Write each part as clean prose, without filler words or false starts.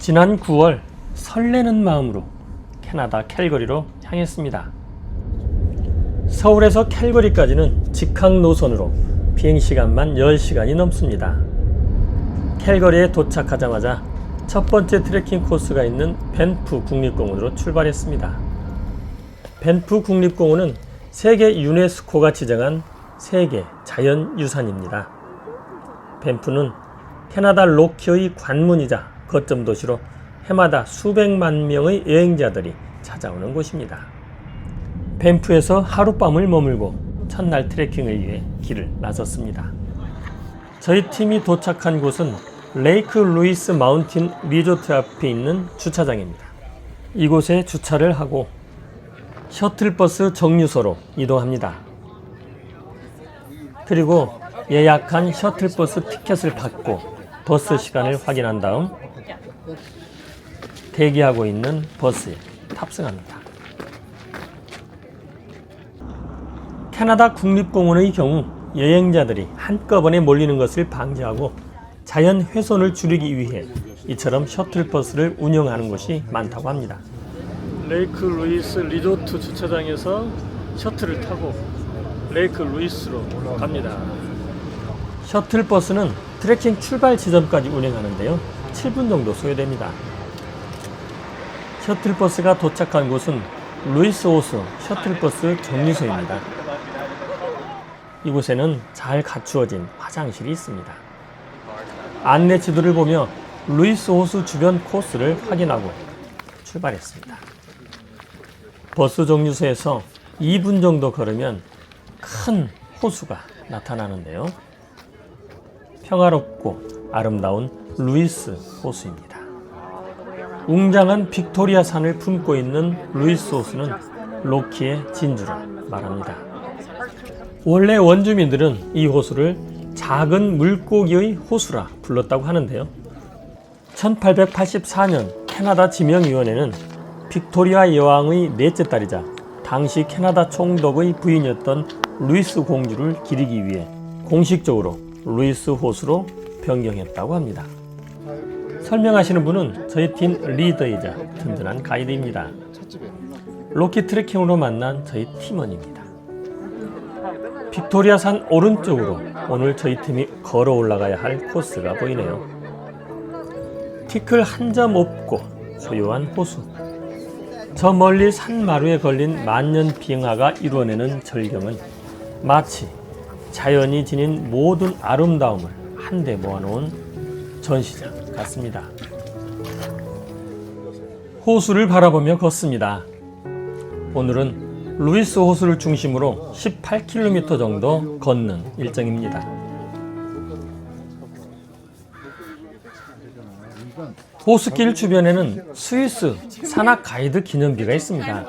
지난 9월 설레는 마음으로 캐나다 캘거리로 향했습니다. 서울에서 캘거리까지는 직항 노선으로 비행시간만 10시간이 넘습니다. 캘거리에 도착하자마자 첫 번째 트레킹 코스가 있는 밴프 국립공원으로 출발했습니다. 밴프 국립공원은 세계 유네스코가 지정한 세계 자연유산입니다. 밴프는 캐나다 로키의 관문이자 거점 도시로 해마다 수백만 명의 여행자들이 찾아오는 곳입니다. 밴프에서 하룻밤을 머물고 첫날 트레킹을 위해 길을 나섰습니다. 저희 팀이 도착한 곳은 레이크 루이스 마운틴 리조트 앞에 있는 주차장입니다. 이곳에 주차를 하고 셔틀버스 정류소로 이동합니다. 그리고 예약한 셔틀버스 티켓을 받고 버스 시간을 확인한 다음 대기하고 있는 버스에 탑승합니다. 캐나다 국립공원의 경우 여행자들이 한꺼번에 몰리는 것을 방지하고 자연 훼손을 줄이기 위해 이처럼 셔틀버스를 운영하는 곳이 많다고 합니다. 레이크 루이스 리조트 주차장에서 셔틀을 타고 레이크 루이스로 갑니다. 셔틀버스는 트레킹 출발 지점까지 운행하는데요. 7분 정도 소요됩니다. 셔틀버스가 도착한 곳은 루이스 호수 셔틀버스 정류소입니다. 이곳에는 잘 갖추어진 화장실이 있습니다. 안내 지도를 보며 루이스 호수 주변 코스를 확인하고 출발했습니다. 버스 정류소에서 2분 정도 걸으면 큰 호수가 나타나는데요. 평화롭고 아름다운 루이스 호수입니다. 웅장한 빅토리아 산을 품고 있는 루이스 호수는 로키의 진주라 말합니다. 원래 원주민들은 이 호수를 작은 물고기의 호수라 불렀다고 하는데요. 1884년 캐나다 지명위원회는 빅토리아 여왕의 넷째 딸이자 당시 캐나다 총독의 부인이었던 루이스 공주를 기리기 위해 공식적으로 루이스 호수로 변경했다고 합니다. 설명하시는 분은 저희 팀 리더이자 든든한 가이드입니다. 로키 트레킹으로 만난 저희 팀원입니다. 빅토리아 산 오른쪽으로 오늘 저희 팀이 걸어 올라가야 할 코스가 보이네요. 티끌 한 점 없고 고요한 호수. 저 멀리 산마루에 걸린 만년 빙하가 이루어내는 절경은 마치 자연이 지닌 모든 아름다움을 한데 모아놓은 전시장 같습니다. 호수를 바라보며 걷습니다. 오늘은 루이스 호수를 중심으로 18km 정도 걷는 일정입니다. 호수길 주변에는 스위스 산악 가이드 기념비가 있습니다.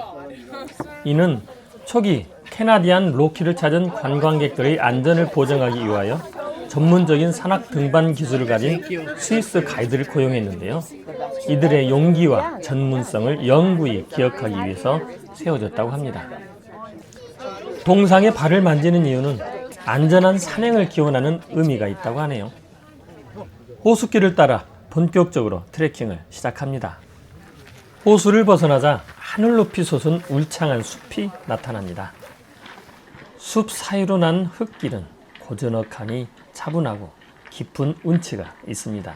이는 초기 캐나디안 로키를 찾은 관광객들의 안전을 보장하기 위하여 전문적인 산악 등반 기술을 가진 스위스 가이드를 고용했는데요. 이들의 용기와 전문성을 영구히 기억하기 위해서 세워졌다고 합니다. 동상에 발을 만지는 이유는 안전한 산행을 기원하는 의미가 있다고 하네요. 호수길을 따라 본격적으로 트레킹을 시작합니다. 호수를 벗어나자 하늘 높이 솟은 울창한 숲이 나타납니다. 숲 사이로 난 흙길은 고즈넉하니 차분하고 깊은 운치가 있습니다.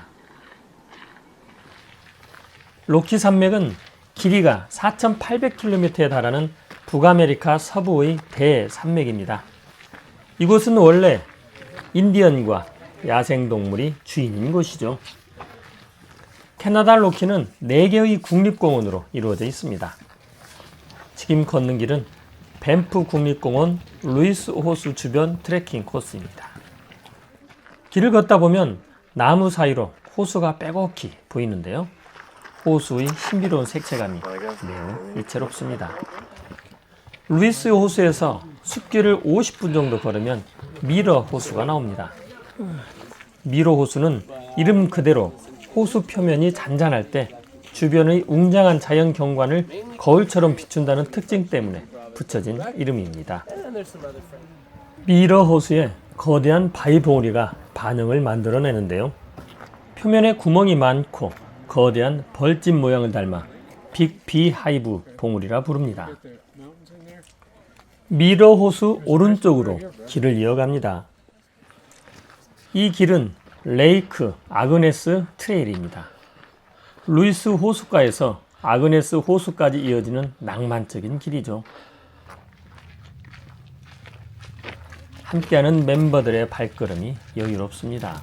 로키 산맥은 길이가 4,800km에 달하는 북아메리카 서부의 대산맥입니다. 이곳은 원래 인디언과 야생동물이 주인인 곳이죠. 캐나다 로키는 4개의 국립공원으로 이루어져 있습니다. 지금 걷는 길은 밴프 국립공원 루이스 호수 주변 트레킹 코스입니다. 길을 걷다 보면 나무 사이로 호수가 빼곡히 보이는데요. 호수의 신비로운 색채감이 매우 이채롭습니다. 루이스 호수에서 숲길을 50분 정도 걸으면 미러 호수가 나옵니다. 미러 호수는 이름 그대로 호수 표면이 잔잔할 때 주변의 웅장한 자연 경관을 거울처럼 비춘다는 특징 때문에 붙여진 이름입니다. 미러 호수에 거대한 바위 봉우리가 반응을 만들어내는데요. 표면에 구멍이 많고 거대한 벌집 모양을 닮아 빅비하이브 봉우리라 부릅니다. 미러 호수 오른쪽으로 길을 이어갑니다. 이 길은 레이크 아그네스 트레일입니다. 루이스 호수가에서 아그네스 호수까지 이어지는 낭만적인 길이죠. 함께하는 멤버들의 발걸음이 여유롭습니다.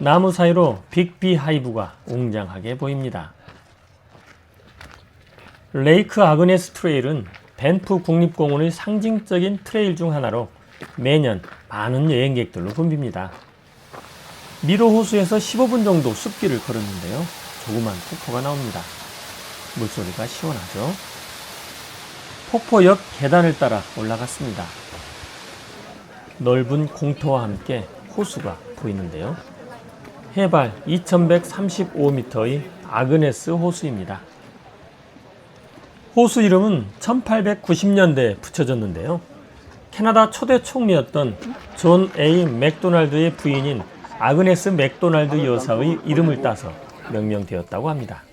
나무 사이로 빅비하이브가 웅장하게 보입니다. 레이크 아그네스 트레일은 밴프 국립공원의 상징적인 트레일 중 하나로 매년 많은 여행객들로 붐빕니다. 미로 호수에서 15분 정도 숲길을 걸었는데요. 조그만 폭포가 나옵니다. 물소리가 시원하죠. 폭포 옆 계단을 따라 올라갔습니다. 넓은 공터와 함께 호수가 보이는데요. 해발 2135m의 아그네스 호수입니다. 호수 이름은 1890년대에 붙여졌는데요. 캐나다 초대 총리였던 존 A. 맥도날드의 부인인 아그네스 맥도날드 여사의 이름을 따서 명명되었다고 합니다.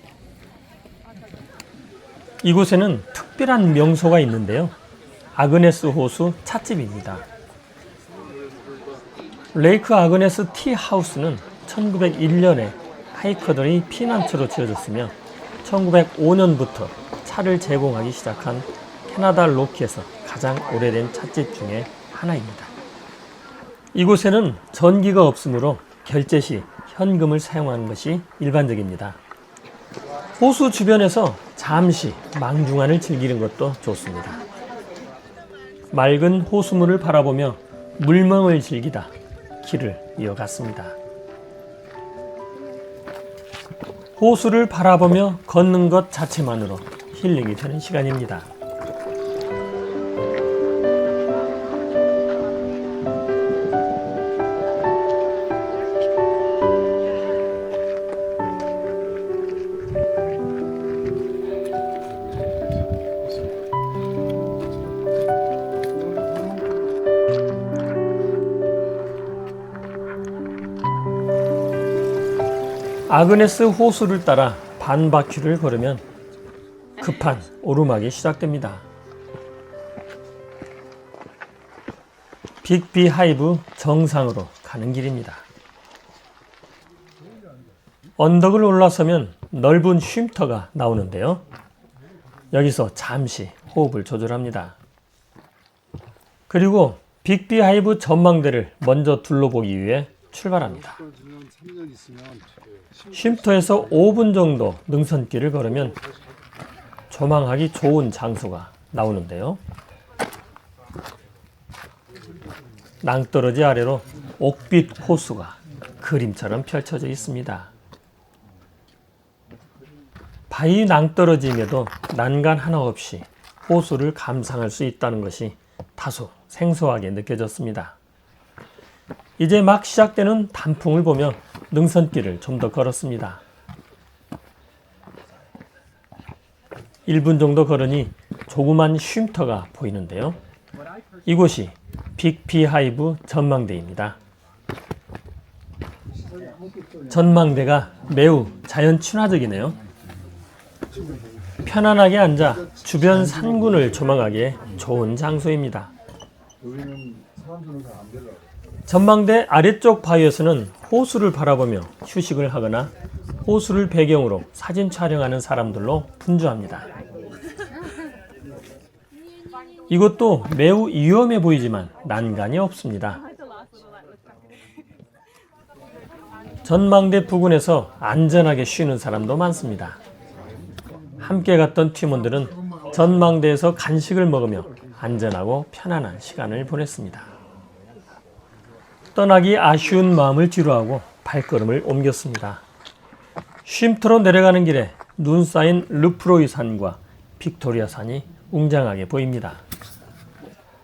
이곳에는 특별한 명소가 있는데요. 아그네스 호수 찻집입니다. 레이크 아그네스 티 하우스는 1901년에 하이커들의 피난처로 지어졌으며 1905년부터 차를 제공하기 시작한 캐나다 로키에서 가장 오래된 찻집 중에 하나입니다. 이곳에는 전기가 없으므로 결제 시 현금을 사용하는 것이 일반적입니다. 호수 주변에서 잠시 망중한을 즐기는 것도 좋습니다. 맑은 호수물을 바라보며 물멍을 즐기다 길을 이어갔습니다. 호수를 바라보며 걷는 것 자체만으로 힐링이 되는 시간입니다. 아그네스 호수를 따라 반 바퀴를 걸으면 급한 오르막이 시작됩니다. 빅비하이브 정상으로 가는 길입니다. 언덕을 올라서면 넓은 쉼터가 나오는데요. 여기서 잠시 호흡을 조절합니다. 그리고 빅비하이브 전망대를 먼저 둘러보기 위해 출발합니다. 쉼터에서 5분 정도 능선길을 걸으면 조망하기 좋은 장소가 나오는데요. 낭떠러지 아래로 옥빛 호수가 그림처럼 펼쳐져 있습니다. 바위 낭떠러지임에도 난간 하나 없이 호수를 감상할 수 있다는 것이 다소 생소하게 느껴졌습니다. 이제 막 시작되는 단풍을 보며 능선길을 좀 더 걸었습니다. 1분 정도 걸으니 조그만 쉼터가 보이는데요. 이곳이 빅비하이브 전망대입니다. 전망대가 매우 자연 친화적이네요. 편안하게 앉아 주변 산군을 조망하기에 좋은 장소입니다. 전망대 아래쪽 바위에서는 호수를 바라보며 휴식을 하거나 호수를 배경으로 사진 촬영하는 사람들로 분주합니다. 이것도 매우 위험해 보이지만 난간이 없습니다. 전망대 부근에서 안전하게 쉬는 사람도 많습니다. 함께 갔던 팀원들은 전망대에서 간식을 먹으며 안전하고 편안한 시간을 보냈습니다. 떠나기 아쉬운 마음을 뒤로하고 발걸음을 옮겼습니다. 쉼터로 내려가는 길에 눈 쌓인 르프로이 산과 빅토리아 산이 웅장하게 보입니다.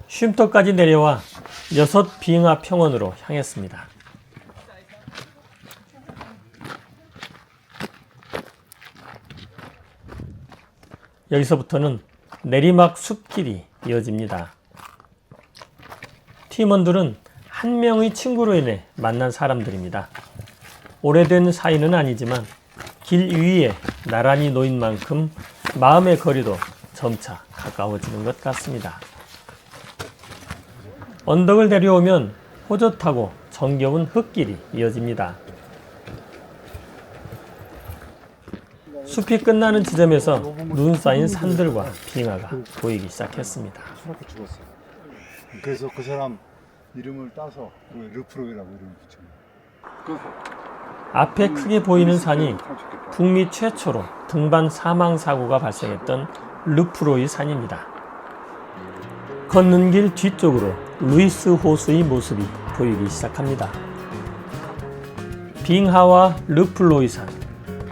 쉼터까지 내려와 6 빙하 평원으로 향했습니다. 여기서부터는 내리막 숲길이 이어집니다. 팀원들은 한 명의 친구로 인해 만난 사람들입니다. 오래된 사이는 아니지만 길 위에 나란히 놓인 만큼 마음의 거리도 점차 가까워지는 것 같습니다. 언덕을 내려오면 호젓하고 정겨운 흙길이 이어집니다. 숲이 끝나는 지점에서 눈 쌓인 산들과 빙하가 보이기 시작했습니다. 수락해 죽었어요. 그래서 그 사람 이름을 따서 르프로이라고 이름을 붙였어요. 앞에 크게 보이는 산이 북미 최초로 등반 사망 사고가 발생했던 르프로이 산입니다. 걷는 길 뒤쪽으로 루이스 호수의 모습이 보이기 시작합니다. 빙하와 르프로이 산,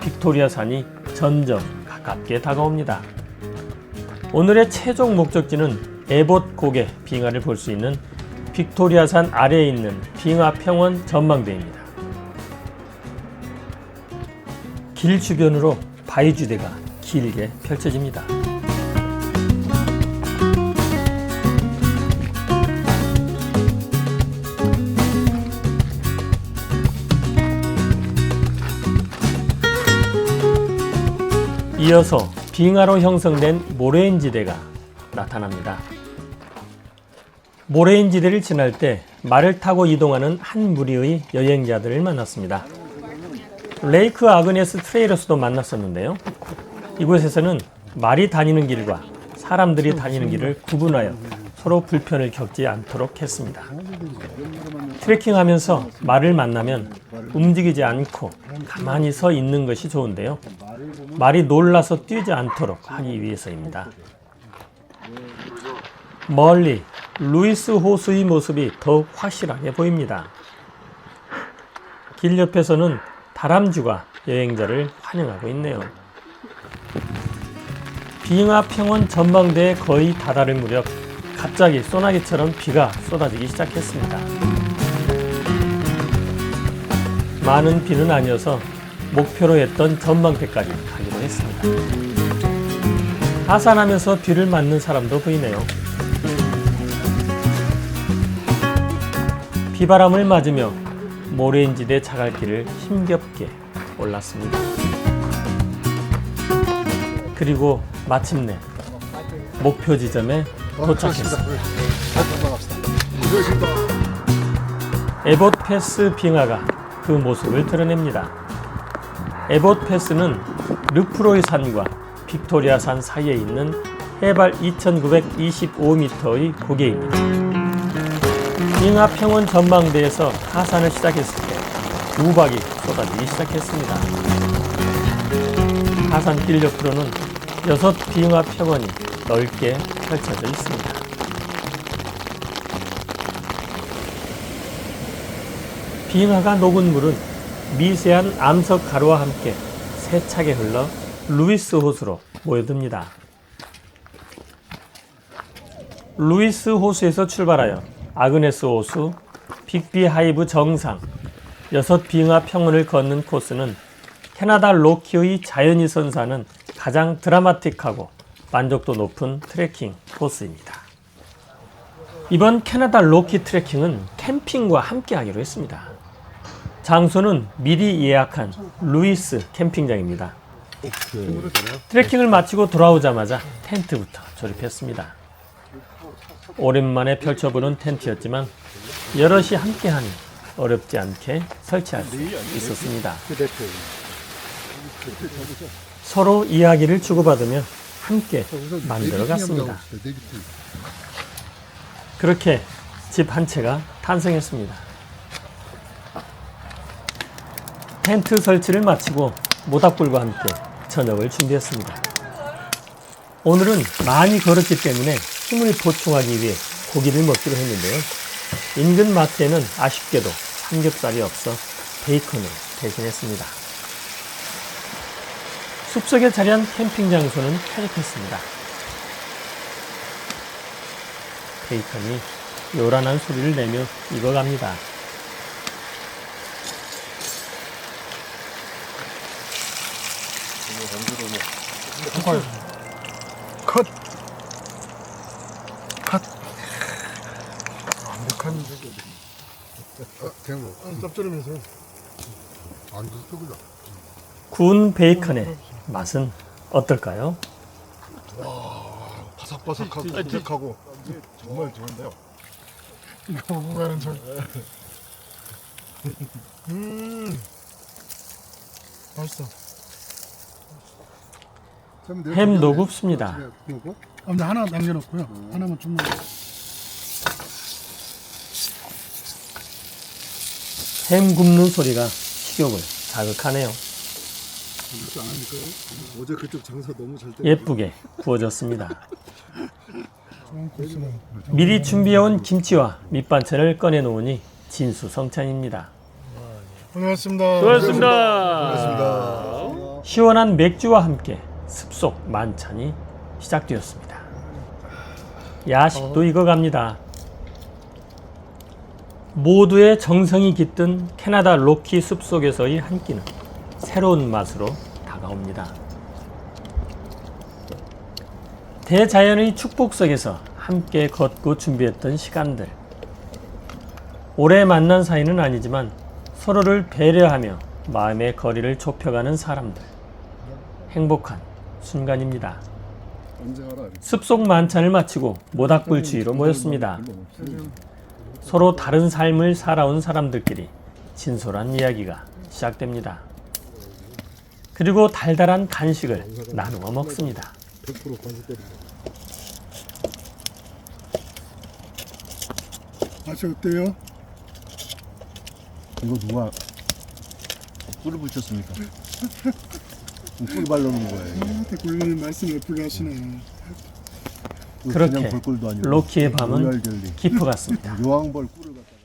빅토리아 산이 점점 가깝게 다가옵니다. 오늘의 최종 목적지는 에봇 고개 빙하를 볼 수 있는 빅토리아 산 아래에 있는 빙하 평원 전망대입니다. 길 주변으로 바위주대가 길게 펼쳐집니다. 이어서 빙하로 형성된 모래인지대가 나타납니다. 모래인지대를 지날 때 말을 타고 이동하는 한 무리의 여행자들을 만났습니다. 레이크 아그네스 트레일에서도 만났었는데요. 이곳에서는 말이 다니는 길과 사람들이 다니는 길을 구분하여 서로 불편을 겪지 않도록 했습니다. 트레킹하면서 말을 만나면 움직이지 않고 가만히 서 있는 것이 좋은데요. 말이 놀라서 뛰지 않도록 하기 위해서입니다. 멀리 루이스 호수의 모습이 더욱 확실하게 보입니다. 길 옆에서는 다람쥐가 여행자를 환영하고 있네요. 빙하 평원 전망대에 거의 다다를 무렵 갑자기 소나기처럼 비가 쏟아지기 시작했습니다. 많은 비는 아니어서 목표로 했던 전망대까지 가기로 했습니다. 하산하면서 비를 맞는 사람도 보이네요. 비바람을 맞으며 모래인지대 자갈길을 힘겹게 올랐습니다. 그리고 마침내 목표 지점에 도착했습니다. 에봇 패스 빙하가 그 모습을 드러냅니다. 에봇 패스는 르프로이 산과 빅토리아 산 사이에 있는 해발 2,925m의 고개입니다. 빙하 평원 전망대에서 하산을 시작했을 때 우박이 쏟아지기 시작했습니다. 하산길 옆으로는 6 빙하 평원이 넓게 펼쳐져 있습니다. 빙하가 녹은 물은 미세한 암석 가루와 함께 세차게 흘러 루이스 호수로 모여듭니다. 루이스 호수에서 출발하여 아그네스 호수, 빅비 하이브 정상, 6 빙하 평원을 걷는 코스는 캐나다 로키의 자연이 선사하는 가장 드라마틱하고 만족도 높은 트레킹 코스입니다. 이번 캐나다 로키 트레킹은 캠핑과 함께 하기로 했습니다. 장소는 미리 예약한 루이스 캠핑장입니다. 트레킹을 마치고 돌아오자마자 텐트부터 조립했습니다. 오랜만에 펼쳐보는 텐트였지만 여럿이 함께하니 어렵지 않게 설치할 수 있었습니다. 서로 이야기를 주고받으며 함께 만들어갔습니다. 그렇게 집 한 채가 탄생했습니다. 텐트 설치를 마치고 모닥불과 함께 저녁을 준비했습니다. 오늘은 많이 걸었기 때문에 힘을 보충하기 위해 고기를 먹기로 했는데요. 인근 마트에는 아쉽게도 삼겹살이 없어 베이컨을 대신했습니다. 숲속에 자리한 캠핑 장소는 쾌적했습니다. 베이컨이 요란한 소리를 내며 익어갑니다. 컷! 컷! 완벽한 대로. 짭조름해서 안 드셔보자. 구운 베이컨의 맛은 어떨까요? 바삭바삭하고 담백하고 정말 좋은데요. 이거 먹고 가는 저. 맛있어. 햄도 굽습니다. 근데 하나 남겨놓고요. 하나만 좀 먹어. 햄 굽는 소리가 식욕을 자극하네요. 어제 그쪽 장사 너무 잘 돼. 예쁘게 구워졌습니다. 좋은 코스는. 미리 준비해온 김치와 밑반찬을 꺼내놓으니 진수성찬입니다. 고생하셨습니다. 수고하셨습니다. 시원한 맥주와 함께 습속 만찬이 시작되었습니다. 야식도 익어갑니다. 모두의 정성이 깃든 캐나다 로키 숲속에서의 한 끼는 새로운 맛으로 다가옵니다. 대자연의 축복 속에서 함께 걷고 준비했던 시간들. 오래 만난 사이는 아니지만 서로를 배려하며 마음의 거리를 좁혀가는 사람들. 행복한 순간입니다. 언제 알아? 습속 만찬을 마치고 모닥불 주위로 모였습니다. 서로 다른 삶을 살아온 사람들끼리 진솔한 이야기가 시작됩니다. 그리고 달달한 간식을 나누어 먹습니다. 100% 관세 때리고. 맛이 어때요? 이거 누가 꿀을 붙였습니까? 꿀 발라놓은 거예요. 대꿀님 말씀 예쁘게 하시네. 이거 그렇게 그냥 볼꿀도 아니고 로키의 밤은 로얄 젤리. 깊어갔습니다. 요왕벌 꿀을 갖다가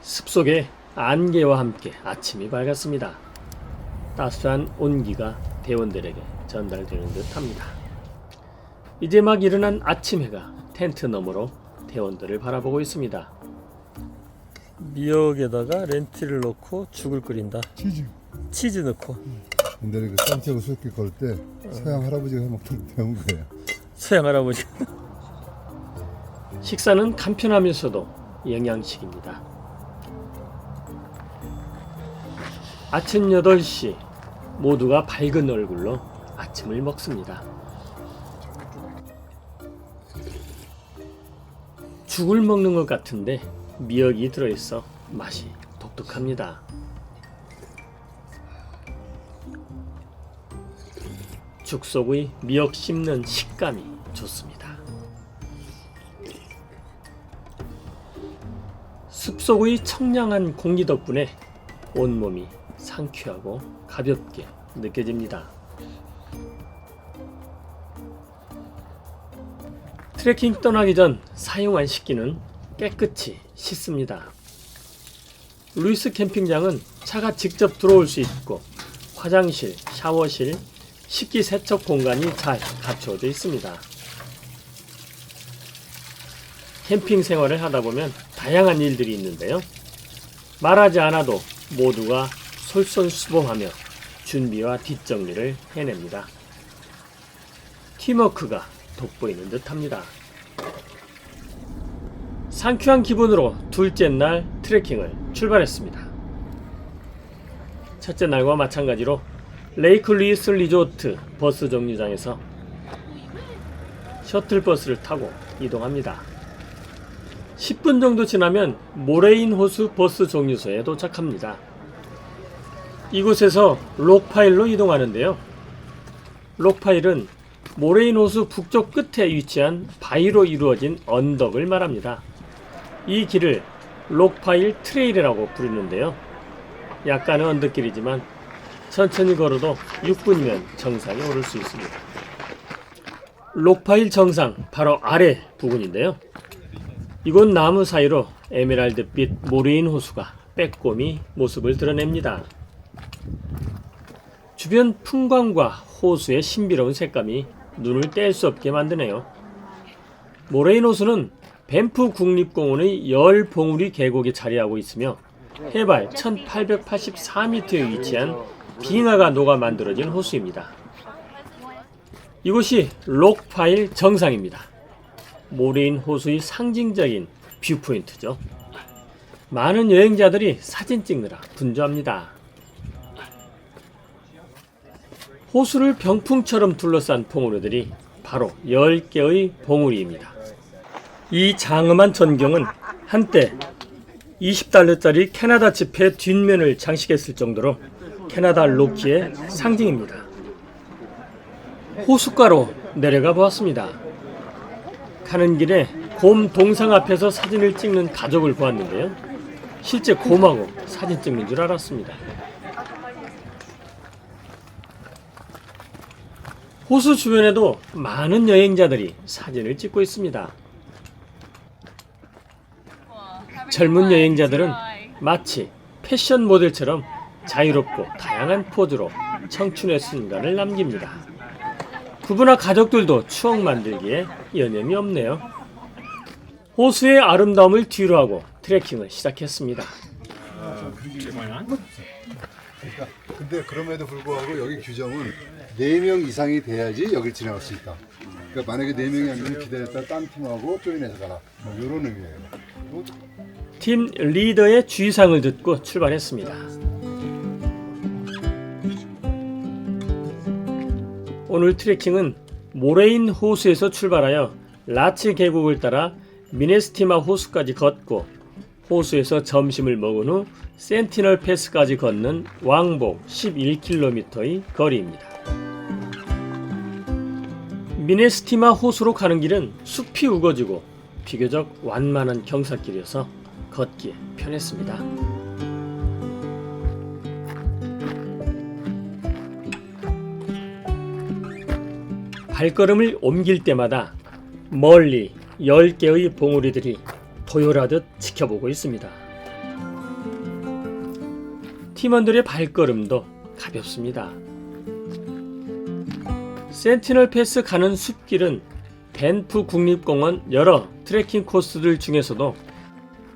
숲속의 안개와 함께 아침이 밝았습니다. 따스한 온기가 대원들에게 전달되는 듯합니다. 이제 막 일어난 아침 해가 텐트 너머로 대원들을 바라보고 있습니다. 미역에다가 렌티를 넣고 죽을 끓인다. 치즈 넣고. 근데 그 산티아고 수수께 걸 때 서양 할아버지가 해먹던 배운 거예요. 서양 할아버지. 식사는 간편하면서도 영양식입니다. 아침 8시 모두가 밝은 얼굴로 아침을 먹습니다. 죽을 먹는 것 같은데 미역이 들어있어 맛이 독특합니다. 죽 속의 미역 씹는 식감이 좋습니다. 숲속의 청량한 공기 덕분에 온몸이 상쾌하고 가볍게 느껴집니다. 트레킹 떠나기 전 사용한 식기는 깨끗이 씻습니다. 루이스 캠핑장은 차가 직접 들어올 수 있고 화장실, 샤워실, 식기 세척 공간이 잘 갖추어져 있습니다. 캠핑 생활을 하다 보면 다양한 일들이 있는데요. 말하지 않아도 모두가 솔선수범하며 준비와 뒷정리를 해냅니다. 팀워크가 돋보이는 듯합니다. 상쾌한 기분으로 둘째 날 트레킹을 출발했습니다. 첫째 날과 마찬가지로 레이크 루이스 리조트 버스 정류장에서 셔틀버스를 타고 이동합니다. 10분 정도 지나면 모레인 호수 버스 정류소에 도착합니다. 이곳에서 록파일로 이동하는데요. 록파일은 모레인 호수 북쪽 끝에 위치한 바위로 이루어진 언덕을 말합니다. 이 길을 록파일 트레일이라고 부르는데요. 약간의 언덕길이지만 천천히 걸어도 6분이면 정상에 오를 수 있습니다. 록파일 정상 바로 아래 부근인데요. 이곳 나무 사이로 에메랄드빛 모레인 호수가 빼꼼히 모습을 드러냅니다. 주변 풍광과 호수의 신비로운 색감이 눈을 뗄 수 없게 만드네요. 모레인 호수는 밴프 국립공원의 열 봉우리 계곡에 자리하고 있으며 해발 1884m에 위치한 빙하가 녹아 만들어진 호수입니다. 이곳이 록파일 정상입니다. 모레인 호수의 상징적인 뷰포인트죠. 많은 여행자들이 사진 찍느라 분주합니다. 호수를 병풍처럼 둘러싼 봉우리들이 바로 10개의 봉우리입니다. 이 장엄한 전경은 한때 20달러짜리 캐나다 지폐 뒷면을 장식했을 정도로 캐나다 로키의 상징입니다. 호숫가로 내려가 보았습니다. 가는 길에 곰 동상 앞에서 사진을 찍는 가족을 보았는데요. 실제 곰하고 사진 찍는 줄 알았습니다. 호수 주변에도 많은 여행자들이 사진을 찍고 있습니다. 젊은 여행자들은 마치 패션 모델처럼 자유롭고 다양한 포즈로 청춘의 순간을 남깁니다. 부부나 가족들도 추억 만들기에 여념이 없네요. 호수의 아름다움을 뒤로하고 트레킹을 시작했습니다. 근데 그럼에도 불구하고 여기 규정은 4명 이상이 돼야지 여길 지나갈 수 있다. 그러니까 만약에 4명이 안 되면 기다렸다 딴 팀하고 조인해서 가라. 뭐 이런 의미예요. 팀 리더의 주의사항을 듣고 출발했습니다. 오늘 트레킹은 모레인 호수에서 출발하여 라치 계곡을 따라 미네스티마 호수까지 걷고 호수에서 점심을 먹은 후 센티널 패스까지 걷는 왕복 11km의 거리입니다. 미네스티마 호수로 가는 길은 숲이 우거지고 비교적 완만한 경사길이어서 걷기에 편했습니다. 발걸음을 옮길 때마다 멀리 10개의 봉우리들이 도열하듯 지켜보고 있습니다. 팀원들의 발걸음도 가볍습니다. 센티널 패스 가는 숲길은 밴프 국립공원 여러 트레킹 코스들 중에서도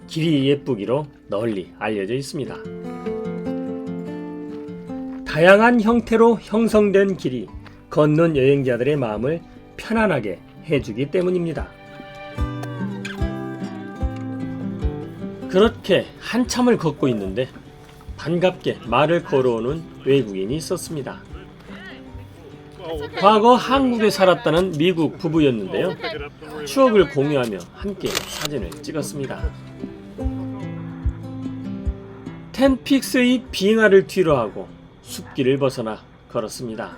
길이 예쁘기로 널리 알려져 있습니다. 다양한 형태로 형성된 길이 걷는 여행자들의 마음을 편안하게 해주기 때문입니다. 그렇게 한참을 걷고 있는데 반갑게 말을 걸어오는 외국인이 있었습니다. 과거 한국에 살았다는 미국 부부였는데요. 추억을 공유하며 함께 사진을 찍었습니다. 텐픽스의 빙하를 뒤로하고 숲길을 벗어나 걸었습니다.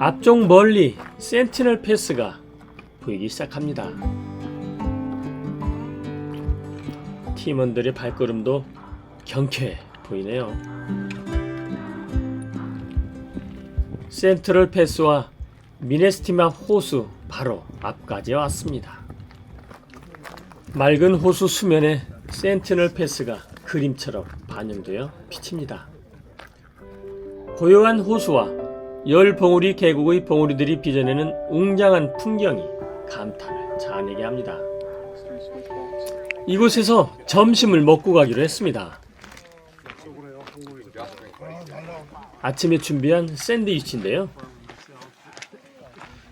앞쪽 멀리 센티널 패스가 보이기 시작합니다. 팀원들의 발걸음도 경쾌해 보이네요. 센트럴 패스와 미네스티마 호수 바로 앞까지 왔습니다. 맑은 호수 수면에 센티널 패스가 그림처럼 반영되어 비칩니다. 고요한 호수와 열 봉우리 계곡의 봉우리들이 빚어내는 웅장한 풍경이 감탄을 자아내게 합니다. 이곳에서 점심을 먹고 가기로 했습니다. 아침에 준비한 샌드위치인데요.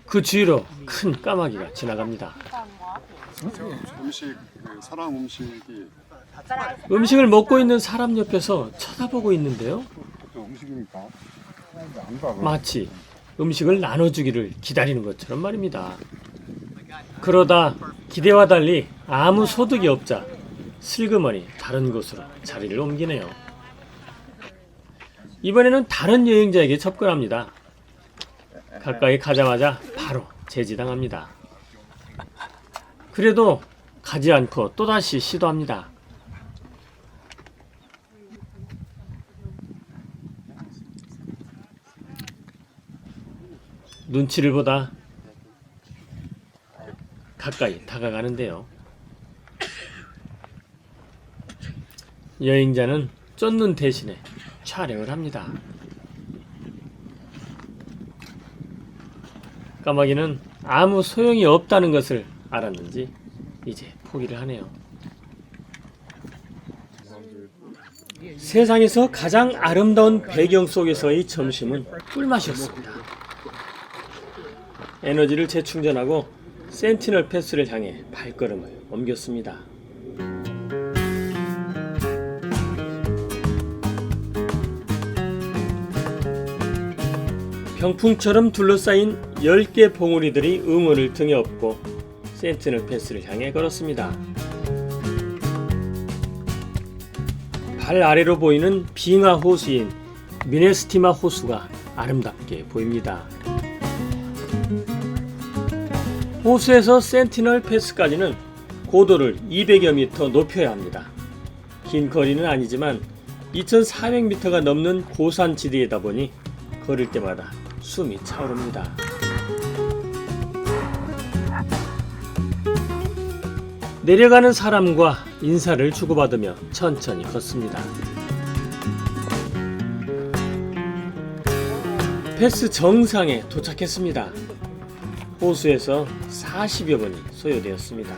그 주위로 큰 까마귀가 지나갑니다. 사람 음식이 음식을 먹고 있는 사람 옆에서 쳐다보고 있는데요. 음식이니까. 마치 음식을 나눠주기를 기다리는 것처럼 말입니다. 그러다 기대와 달리 아무 소득이 없자 슬그머니 다른 곳으로 자리를 옮기네요. 이번에는 다른 여행자에게 접근합니다. 가까이 가자마자 바로 제지당합니다. 그래도 가지 않고 또다시 시도합니다. 눈치를 보다 가까이 다가가는데요. 여행자는 쫓는 대신에 촬영을 합니다. 까마귀는 아무 소용이 없다는 것을 알았는지 이제 포기를 하네요. 세상에서 가장 아름다운 배경 속에서의 점심은 꿀맛이었습니다. 에너지를 재충전하고 센티널 패스를 향해 발걸음을 옮겼습니다. 병풍처럼 둘러싸인 10개 봉우리들이 응원을 등에 업고 센티널 패스를 향해 걸었습니다. 발 아래로 보이는 빙하 호수인 미네스티마 호수가 아름답게 보입니다. 호수에서 센티널 패스까지는 고도를 200여 미터 높여야 합니다. 긴 거리는 아니지만 2400m가 넘는 고산지대이다 보니 걸을 때마다 숨이 차오릅니다. 내려가는 사람과 인사를 주고받으며 천천히 걷습니다. 패스 정상에 도착했습니다. 호수에서 40여 분이 소요되었습니다.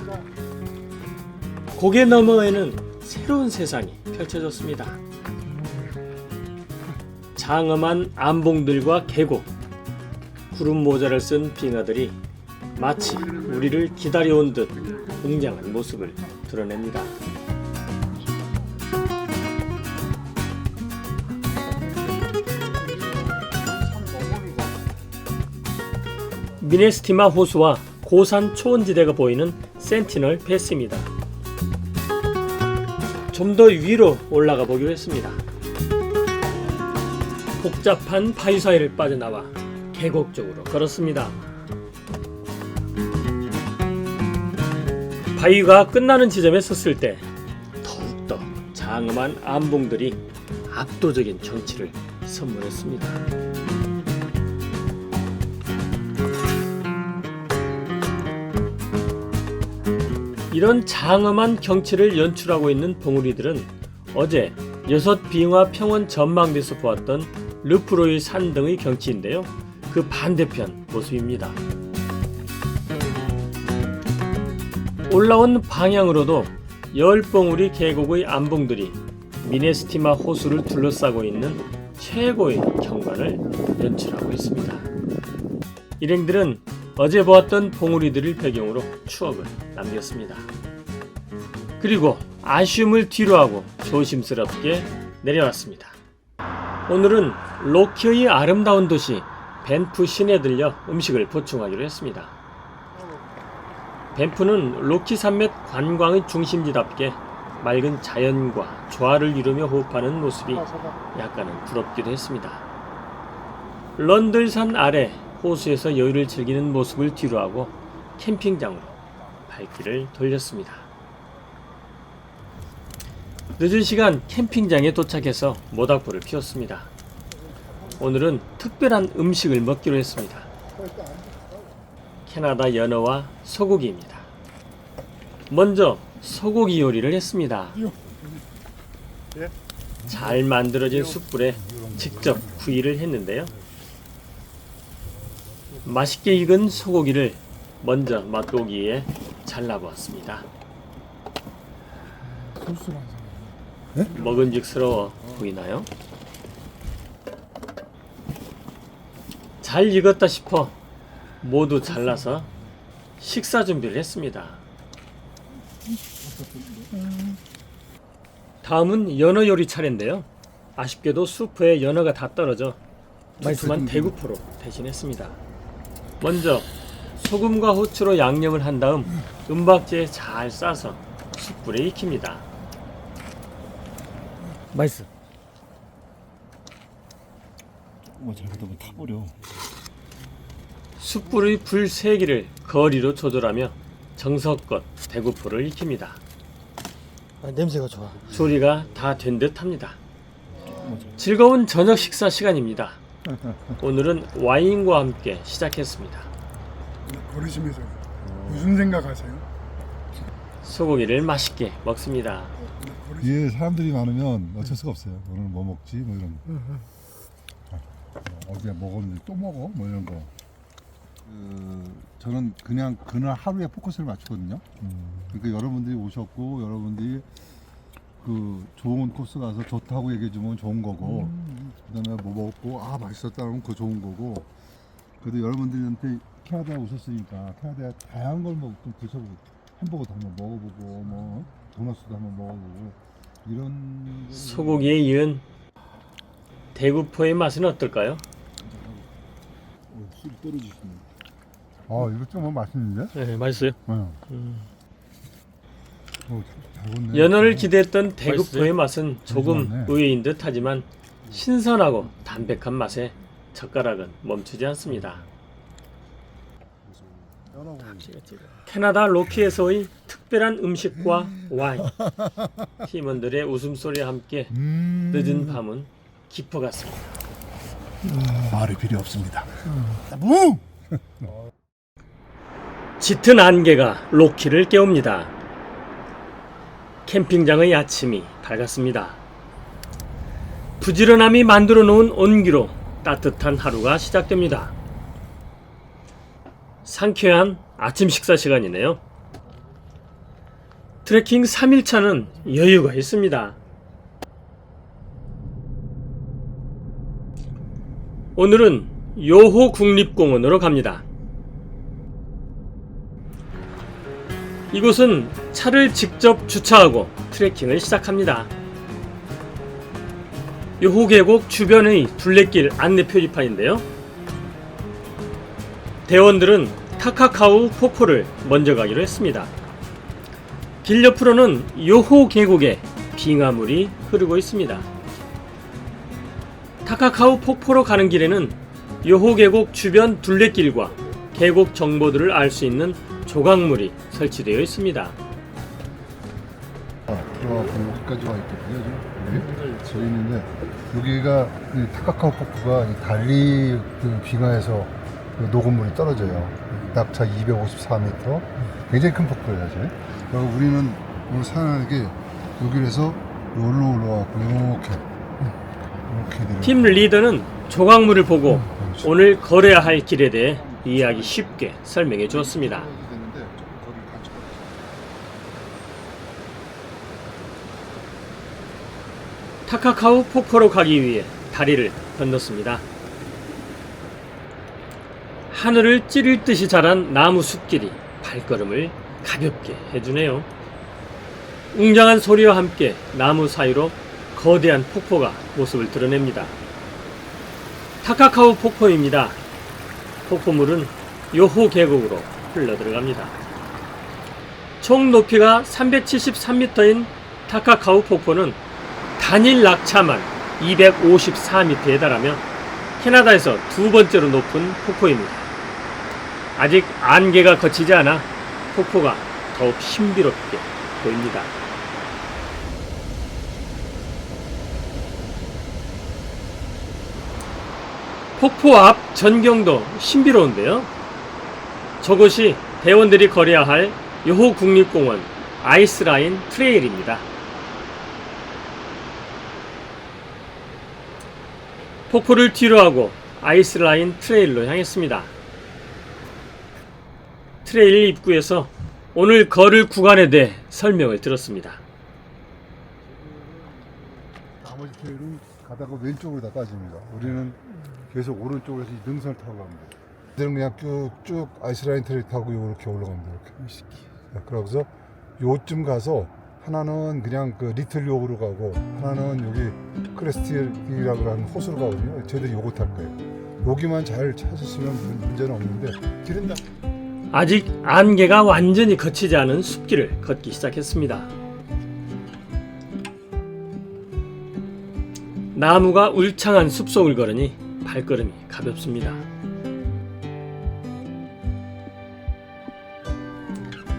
고개 너머에는 새로운 세상이 펼쳐졌습니다. 장엄한 암봉들과 계곡, 구름 모자를 쓴 빙하들이 마치 우리를 기다려온 듯 웅장한 모습을 드러냅니다. 미네스티마 호수와 고산 초원지대가 보이는 센티널 패스입니다. 좀 더 위로 올라가 보기로 했습니다. 복잡한 바위 사이를 빠져나와 계곡 쪽으로 걸었습니다. 바위가 끝나는 지점에 섰을 때 더욱더 장엄한 암봉들이 압도적인 경치를 선물했습니다. 이런 장엄한 경치를 연출하고 있는 봉우리들은 어제 6빙하 평원 전망대에서 보았던 르프로이 산 등의 경치인데요. 그 반대편 모습입니다. 올라온 방향으로도 10봉우리 계곡의 암봉들이 미네스티마 호수를 둘러싸고 있는 최고의 경관을 연출하고 있습니다. 일행들은 어제 보았던 봉우리들을 배경으로 추억을 남겼습니다. 그리고 아쉬움을 뒤로하고 조심스럽게 내려왔습니다. 오늘은 로키의 아름다운 도시 밴프 시내에 들려 음식을 보충하기로 했습니다. 밴프는 로키 산맥 관광의 중심지답게 맑은 자연과 조화를 이루며 호흡하는 모습이 약간은 부럽기도 했습니다. 런들산 아래 호수에서 여유를 즐기는 모습을 뒤로하고 캠핑장으로 발길을 돌렸습니다. 늦은 시간 캠핑장에 도착해서 모닥불을 피웠습니다. 오늘은 특별한 음식을 먹기로 했습니다. 캐나다 연어와 소고기입니다. 먼저 소고기 요리를 했습니다. 잘 만들어진 숯불에 직접 구이를 했는데요. 맛있게 익은 소고기를 먼저 맛보기에 잘라보았습니다. 먹음직스러워 보이나요? 잘 익었다 싶어 모두 잘라서 식사 준비를 했습니다. 다음은 연어 요리 차례인데요. 아쉽게도 수프에 연어가 다 떨어져 두툼한 대구포로 대신했습니다. 먼저 소금과 후추로 양념을 한 다음 은박지에 잘 싸서 숯불에 익힙니다. 맛있어. 잘못하면 타버려. 숯불의 불 세기를 거리로 조절하며 정성껏 대구포를 익힙니다. 냄새가 좋아. 조리가 다 된 듯합니다. 즐거운 저녁 식사 시간입니다. 오늘은 와인과 함께 시작했습니다. 걸으시면서 무슨 생각하세요? 소고기를 맛있게 먹습니다. 뒤에 사람들이 많으면 어쩔 수가 없어요. 오늘 뭐 먹지? 뭐 이런 거. 어제 먹었는데 또 먹어? 뭐 이런 거. 저는 그냥 그날 하루에 포커스를 맞추거든요. 그러니까 여러분들이 오셨고 여러분들이 그 좋은 코스 가서 좋다고 얘기해 주면 좋은 거고, 그다음에 뭐 먹고 아 맛있었다 그러면 그거 좋은 거고, 그래도 여러분들한테 캐나다 오셨으니까 캐나다에 다양한 걸 좀 드셔보고 햄버거도 한번 먹어보고 뭐 도넛도 한번 먹어보고 이런 소고기에 이은 대구포의 맛은 어떨까요? 술이 떨어지시네. 이거 좀 맛있는데? 네, 맛있어요. 잘 익었네. 연어를 기대했던 대구포의 맛있어요? 맛은 조금 맛있네. 의외인 듯 하지만 신선하고 담백한 맛에 젓가락은 멈추지 않습니다. 캐나다 로키에서의 특별한 음식과 와인, 팀원들의 웃음소리와 함께 늦은 밤은 깊어갔습니다. 말이 필요 없습니다. 짙은 안개가 로키를 깨웁니다. 캠핑장의 아침이 밝았습니다. 부지런함이 만들어 놓은 온기로 따뜻한 하루가 시작됩니다. 상쾌한 아침 식사 시간이네요. 트레킹 3일차는 여유가 있습니다. 오늘은 요호 국립공원으로 갑니다. 이곳은 차를 직접 주차하고 트레킹을 시작합니다. 요호 계곡 주변의 둘레길 안내 표지판인데요. 대원들은 타카카우 폭포를 먼저 가기로 했습니다. 길 옆으로는 요호 계곡에 빙하물이 흐르고 있습니다. 타카카우 폭포로 가는 길에는 요호 계곡 주변 둘레길과 계곡 정보들을 알 수 있는 조각물이 설치되어 있습니다. 들어가고 여기까지 와 있거든요. 지금 저 있는데 여기가 이 타카카우 폭포가 이 달리 그 빙하에서 그 녹음물이 떨어져요. 낙차 254m, 굉장히 큰 폭포예요, 사실. 그리고 우리는 오늘 산하게 여기에서 여기로 올라와갖고 이렇게 내려. 팀 리더는 조각물을 보고 오늘 걸어야 할 길에 대해 이해하기 쉽게 설명해 주었습니다. 타카카우 폭포로 가기 위해 다리를 건넜습니다. 하늘을 찌를 듯이 자란 나무 숲길이 발걸음을 가볍게 해주네요. 웅장한 소리와 함께 나무 사이로 거대한 폭포가 모습을 드러냅니다. 타카카우 폭포입니다. 폭포물은 요호 계곡으로 흘러들어갑니다. 총 높이가 373m인 타카카우 폭포는 단일 낙차만 254m에 달하며 캐나다에서 두 번째로 높은 폭포입니다. 아직 안개가 걷히지 않아 폭포가 더욱 신비롭게 보입니다. 폭포 앞 전경도 신비로운데요. 저곳이 대원들이 걸어야 할 요호 국립공원 아이스라인 트레일입니다. 폭포를 뒤로하고 아이스라인 트레일로 향했습니다. 트레일 입구에서 오늘 걸을 구간에 대해 설명을 들었습니다. 나머지 트레일은 가다가 왼쪽으로 다 빠집니다. 우리는 계속 오른쪽에서 이 능선을 타고 갑니다. 이들은 그냥 쭉 아이스라인 트레일 타고 이렇게 올라갑니다. 이렇게. 그러고서 요쯤 가서 하나는 그냥 그 리틀 요구로 가고 하나는 여기 크레스티라고 하는 호수로 가거든요. 저희들이 요거 탈 거예요. 여기만 잘 찾으시면 문제는 없는데 길은 다 아직 안개가 완전히 걷히지 않은 숲길을 걷기 시작했습니다. 나무가 울창한 숲속을 걸으니 발걸음이 가볍습니다.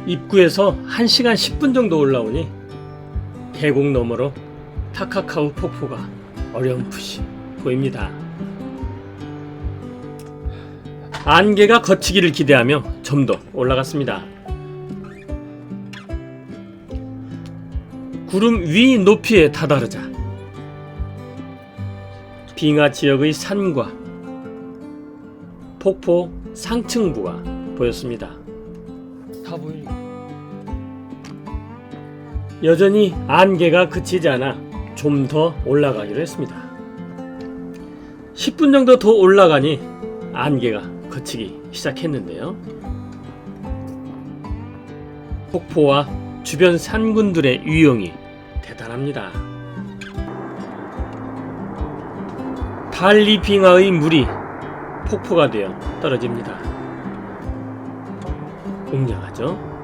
입구에서 1시간 10분 정도 올라오니 계곡 너머로 타카카우 폭포가 어렴풋이 보입니다. 안개가 걷히기를 기대하며 좀 더 올라갔습니다. 구름 위 높이에 다다르자 빙하 지역의 산과 폭포 상층부가 보였습니다. 다 보이네. 여전히 안개가 그치지 않아 좀 더 올라가기로 했습니다. 10분 정도 더 올라가니 안개가 거치기 시작했는데요. 폭포와 주변 산군들의 유용이 대단합니다. 달리 빙하의 물이 폭포가 되어 떨어집니다. 웅장하죠?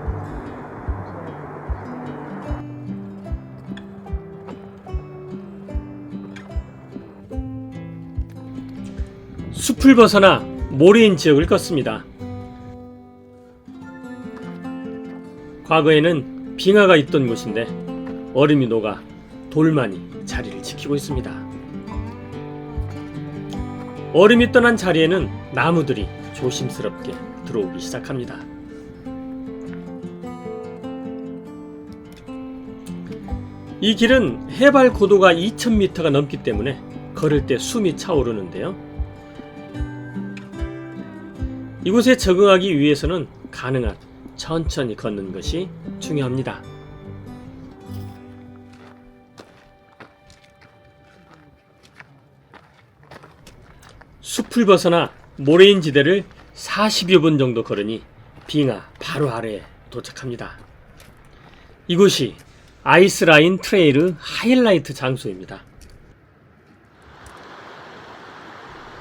숲을 벗어나 모래인 지역을 걷습니다. 과거에는 빙하가 있던 곳인데 얼음이 녹아 돌만이 자리를 지키고 있습니다. 얼음이 떠난 자리에는 나무들이 조심스럽게 들어오기 시작합니다. 이 길은 해발 고도가 2000m가 넘기 때문에 걸을 때 숨이 차오르는데요. 이곳에 적응하기 위해서는 가능한 천천히 걷는 것이 중요합니다. 숲을 벗어나 모래인 지대를 40여 분 정도 걸으니 빙하 바로 아래에 도착합니다. 이곳이 아이스라인 트레일 하이라이트 장소입니다.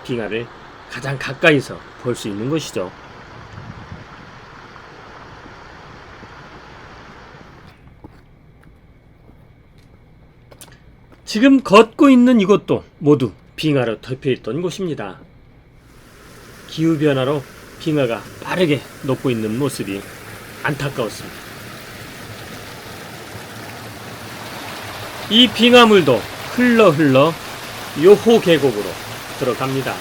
빙하를 가장 가까이서 볼 수 있는 곳이죠. 지금 걷고 있는 이곳도 모두 빙하로 덮여있던 곳입니다. 기후변화로 빙하가 빠르게 녹고 있는 모습이 안타까웠습니다. 이 빙하물도 흘러 요호 계곡으로 들어갑니다.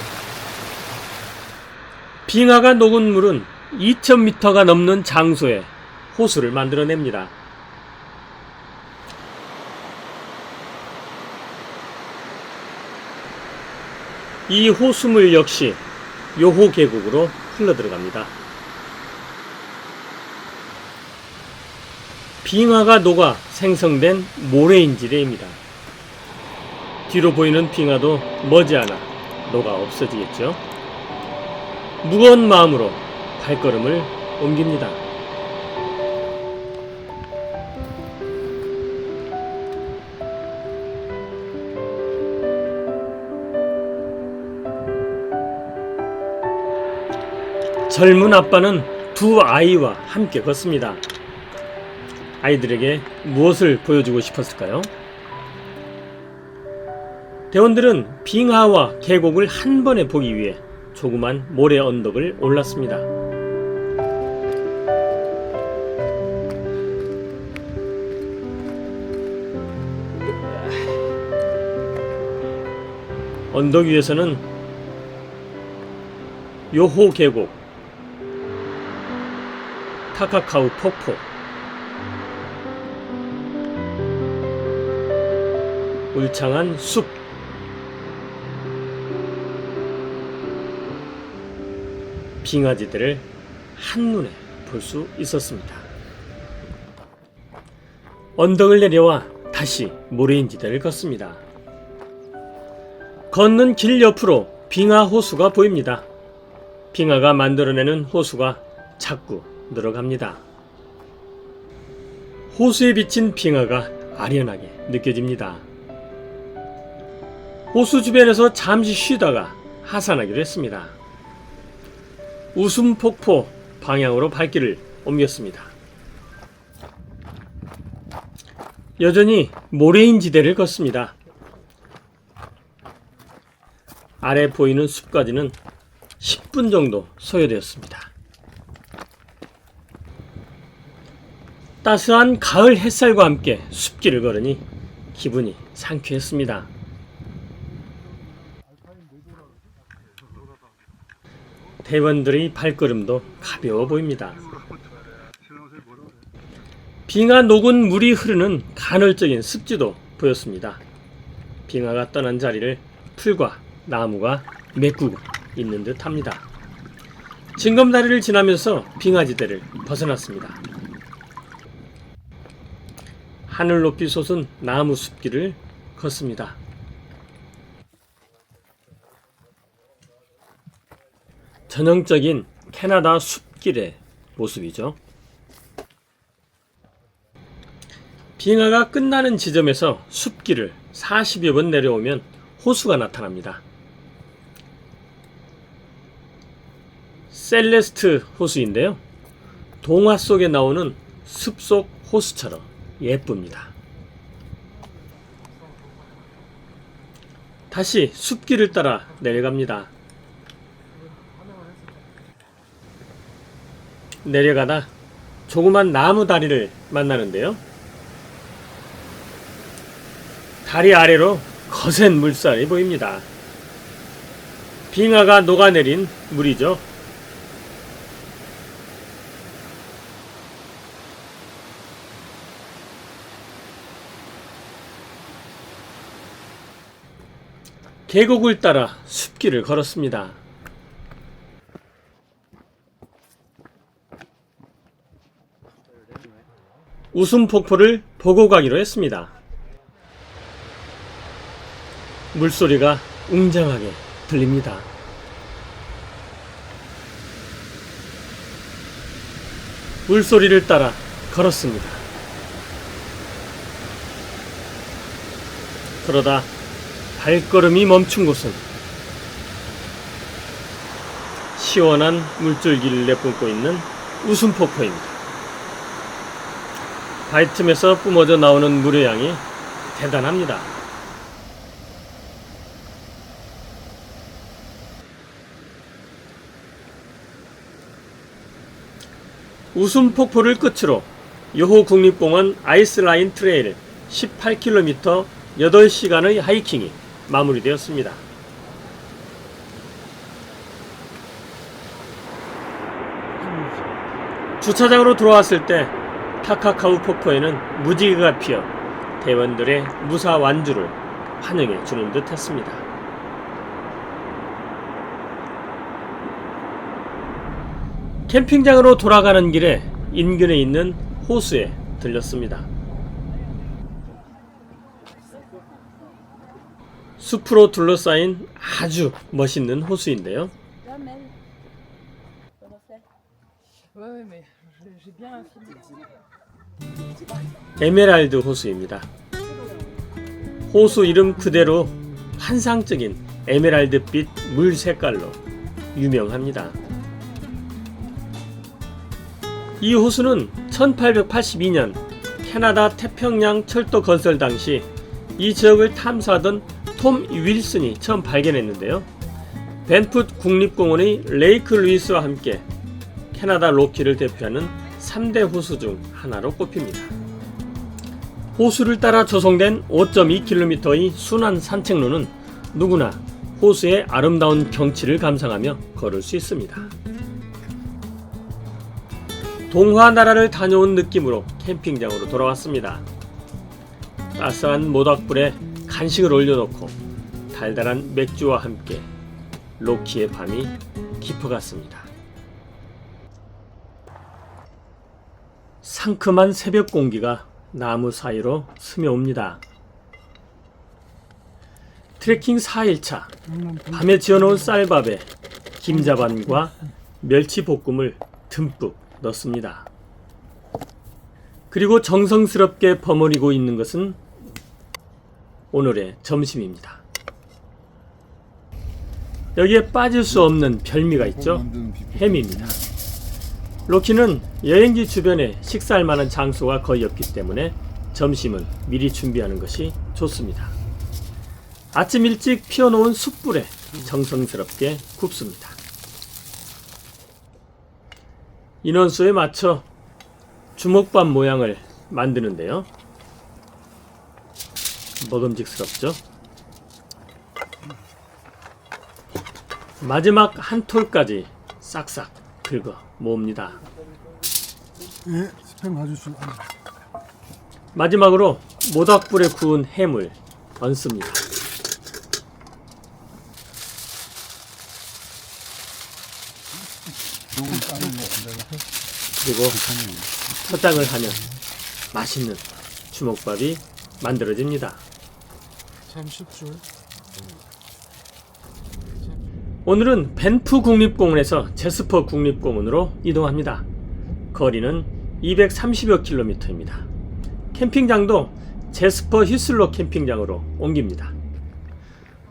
빙하가 녹은 물은 2000m가 넘는 장소에 호수를 만들어냅니다. 이 호수물 역시 요호 계곡으로 흘러들어갑니다. 빙하가 녹아 생성된 모래인 지대입니다. 뒤로 보이는 빙하도 머지않아 녹아 없어지겠죠. 무거운 마음으로 발걸음을 옮깁니다. 젊은 아빠는 두 아이와 함께 걷습니다. 아이들에게 무엇을 보여주고 싶었을까요? 대원들은 빙하와 계곡을 한 번에 보기 위해 조그만 모래 언덕을 올랐습니다. 언덕 위에서는 요호 계곡, 타카카우 폭포, 울창한 숲, 빙하지대를 한눈에 볼 수 있었습니다. 언덕을 내려와 다시 모래인지대를 걷습니다. 걷는 길 옆으로 빙하 호수가 보입니다. 빙하가 만들어내는 호수가 자꾸 늘어갑니다. 호수에 비친 빙하가 아련하게 느껴집니다. 호수 주변에서 잠시 쉬다가 하산하기로 했습니다. 웃음폭포 방향으로 발길을 옮겼습니다. 여전히 모래인지대를 걷습니다. 아래 보이는 숲까지는 10분 정도 소요되었습니다. 따스한 가을 햇살과 함께 숲길을 걸으니 기분이 상쾌했습니다. 대원들의 발걸음도 가벼워 보입니다. 빙하 녹은 물이 흐르는 간헐적인 습지도 보였습니다. 빙하가 떠난 자리를 풀과 나무가 메꾸고 있는 듯 합니다. 징검다리를 지나면서 빙하지대를 벗어났습니다. 하늘 높이 솟은 나무 숲길을 걷습니다. 전형적인 캐나다 숲길의 모습이죠. 빙하가 끝나는 지점에서 숲길을 40여 번 내려오면 호수가 나타납니다. 셀레스트 호수인데요. 동화 속에 나오는 숲속 호수처럼 예쁩니다. 다시 숲길을 따라 내려갑니다. 내려가다 조그만 나무 다리를 만나는데요. 다리 아래로 거센 물살이 보입니다. 빙하가 녹아내린 물이죠. 계곡을 따라 숲길을 걸었습니다. 웃음폭포를 보고 가기로 했습니다. 물소리가 웅장하게 들립니다. 물소리를 따라 걸었습니다. 그러다 발걸음이 멈춘 곳은 시원한 물줄기를 내뿜고 있는 웃음폭포입니다. 바위틈에서 뿜어져 나오는 물의 양이 대단합니다. 웃음폭포를 끝으로 요호 국립공원 아이스라인 트레일 18km 8시간의 하이킹이 마무리되었습니다. 주차장으로 돌아왔을 때 타카카우 폭포에는 무지개가 피어 대원들의 무사 완주를 환영해 주는 듯 했습니다. 캠핑장으로 돌아가는 길에 인근에 있는 호수에 들렸습니다. 숲으로 둘러싸인 아주 멋있는 호수인데요. 에메랄드 호수입니다. 호수 이름 그대로 환상적인 에메랄드빛 물 색깔로 유명합니다. 이 호수는 1882년 캐나다 태평양 철도 건설 당시 이 지역을 탐사하던 톰 윌슨이 처음 발견했는데요. 벤풋 국립공원의 레이크 루이스와 함께 캐나다 로키를 대표하는 3대 호수 중 하나로 꼽힙니다. 호수를 따라 조성된 5.2km의 순환 산책로는 누구나 호수의 아름다운 경치를 감상하며 걸을 수 있습니다. 동화 나라를 다녀온 느낌으로 캠핑장으로 돌아왔습니다. 따스한 모닥불에 간식을 올려놓고 달달한 맥주와 함께 로키의 밤이 깊어갔습니다. 상큼한 새벽 공기가 나무 사이로 스며옵니다. 트레킹 4일차, 밤에 지어놓은 쌀밥에 김자반과 멸치볶음을 듬뿍 넣습니다. 그리고 정성스럽게 버무리고 있는 것은 오늘의 점심입니다. 여기에 빠질 수 없는 별미가 있죠. 햄입니다. 로키는 여행지 주변에 식사할 만한 장소가 거의 없기 때문에 점심은 미리 준비하는 것이 좋습니다. 아침 일찍 피워놓은 숯불에 정성스럽게 굽습니다. 인원수에 맞춰 주먹밥 모양을 만드는데요. 먹음직스럽죠? 마지막 한 톨까지 싹싹 긁어 모읍니다. 예, 스팸 가져주시면 마지막으로 모닥불에 구운 햄을 얹습니다. 그리고 포장을 하면 맛있는 주먹밥이 만들어집니다. 참 쉽죠. 오늘은 밴프 국립공원에서 제스퍼 국립공원으로 이동합니다. 거리는 230여 킬로미터입니다. 캠핑장도 제스퍼 히슬로 캠핑장으로 옮깁니다.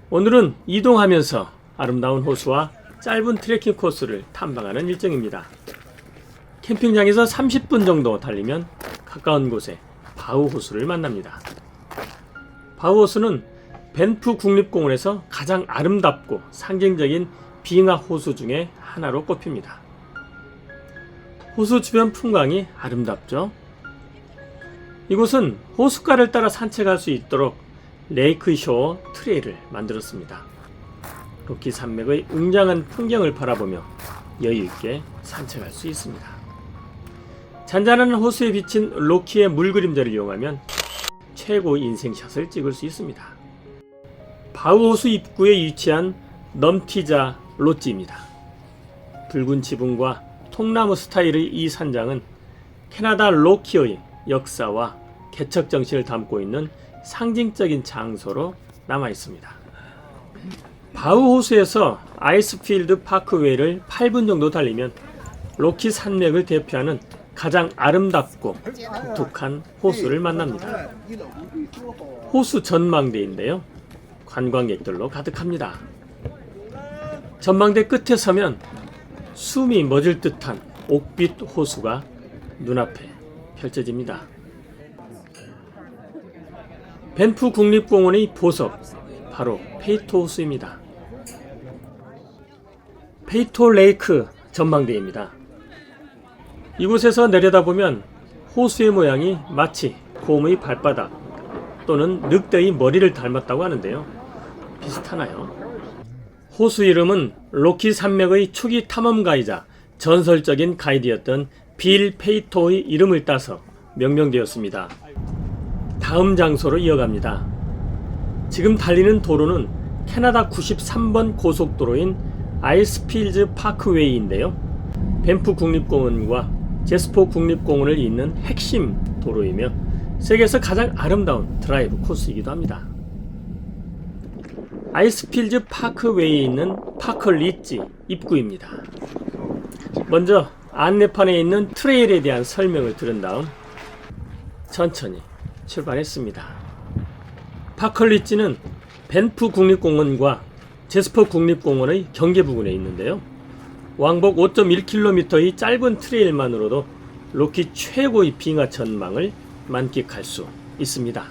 오늘은 이동하면서 아름다운 호수와 짧은 트레킹 코스를 탐방하는 일정입니다. 캠핑장에서 30분 정도 달리면 가까운 곳에 바우 호수를 만납니다. 바우 호수는 밴프 국립공원에서 가장 아름답고 상징적인 빙하 호수 중에 하나로 꼽힙니다. 호수 주변 풍광이 아름답죠? 이곳은 호숫가를 따라 산책할 수 있도록 레이크 쇼어 트레일을 만들었습니다. 로키 산맥의 웅장한 풍경을 바라보며 여유있게 산책할 수 있습니다. 잔잔한 호수에 비친 로키의 물그림자를 이용하면 최고 인생샷을 찍을 수 있습니다. 바우 호수 입구에 위치한 넘티자 롯지입니다. 붉은 지붕과 통나무 스타일의 이 산장은 캐나다 로키의 역사와 개척 정신을 담고 있는 상징적인 장소로 남아 있습니다. 바우 호수에서 아이스필드 파크웨이를 8분 정도 달리면 로키 산맥을 대표하는 가장 아름답고 독특한 호수를 만납니다. 호수 전망대인데요. 관광객들로 가득합니다. 전망대 끝에 서면 숨이 멎을 듯한 옥빛 호수가 눈앞에 펼쳐집니다. 밴프 국립공원의 보석, 바로 페이토 호수입니다. 페이토 레이크 전망대입니다. 이곳에서 내려다보면 호수의 모양이 마치 곰의 발바닥 또는 늑대의 머리를 닮았다고 하는데요. 비슷하나요? 호수 이름은 로키 산맥의 초기 탐험가이자 전설적인 가이드였던 빌 페이토의 이름을 따서 명명되었습니다. 다음 장소로 이어갑니다. 지금 달리는 도로는 캐나다 93번 고속도로인 아이스필즈 파크웨이인데요. 밴프 국립공원과 제스퍼 국립공원을 잇는 핵심 도로이며 세계에서 가장 아름다운 드라이브 코스이기도 합니다. 아이스필즈 파크웨이에 있는 파커 리지 입구입니다. 먼저 안내판에 있는 트레일에 대한 설명을 들은 다음 천천히 출발했습니다. 파커 리지는 밴프 국립공원과 제스퍼 국립공원의 경계 부근에 있는데요. 왕복 5.1km의 짧은 트레일만으로도 로키 최고의 빙하 전망을 만끽할 수 있습니다.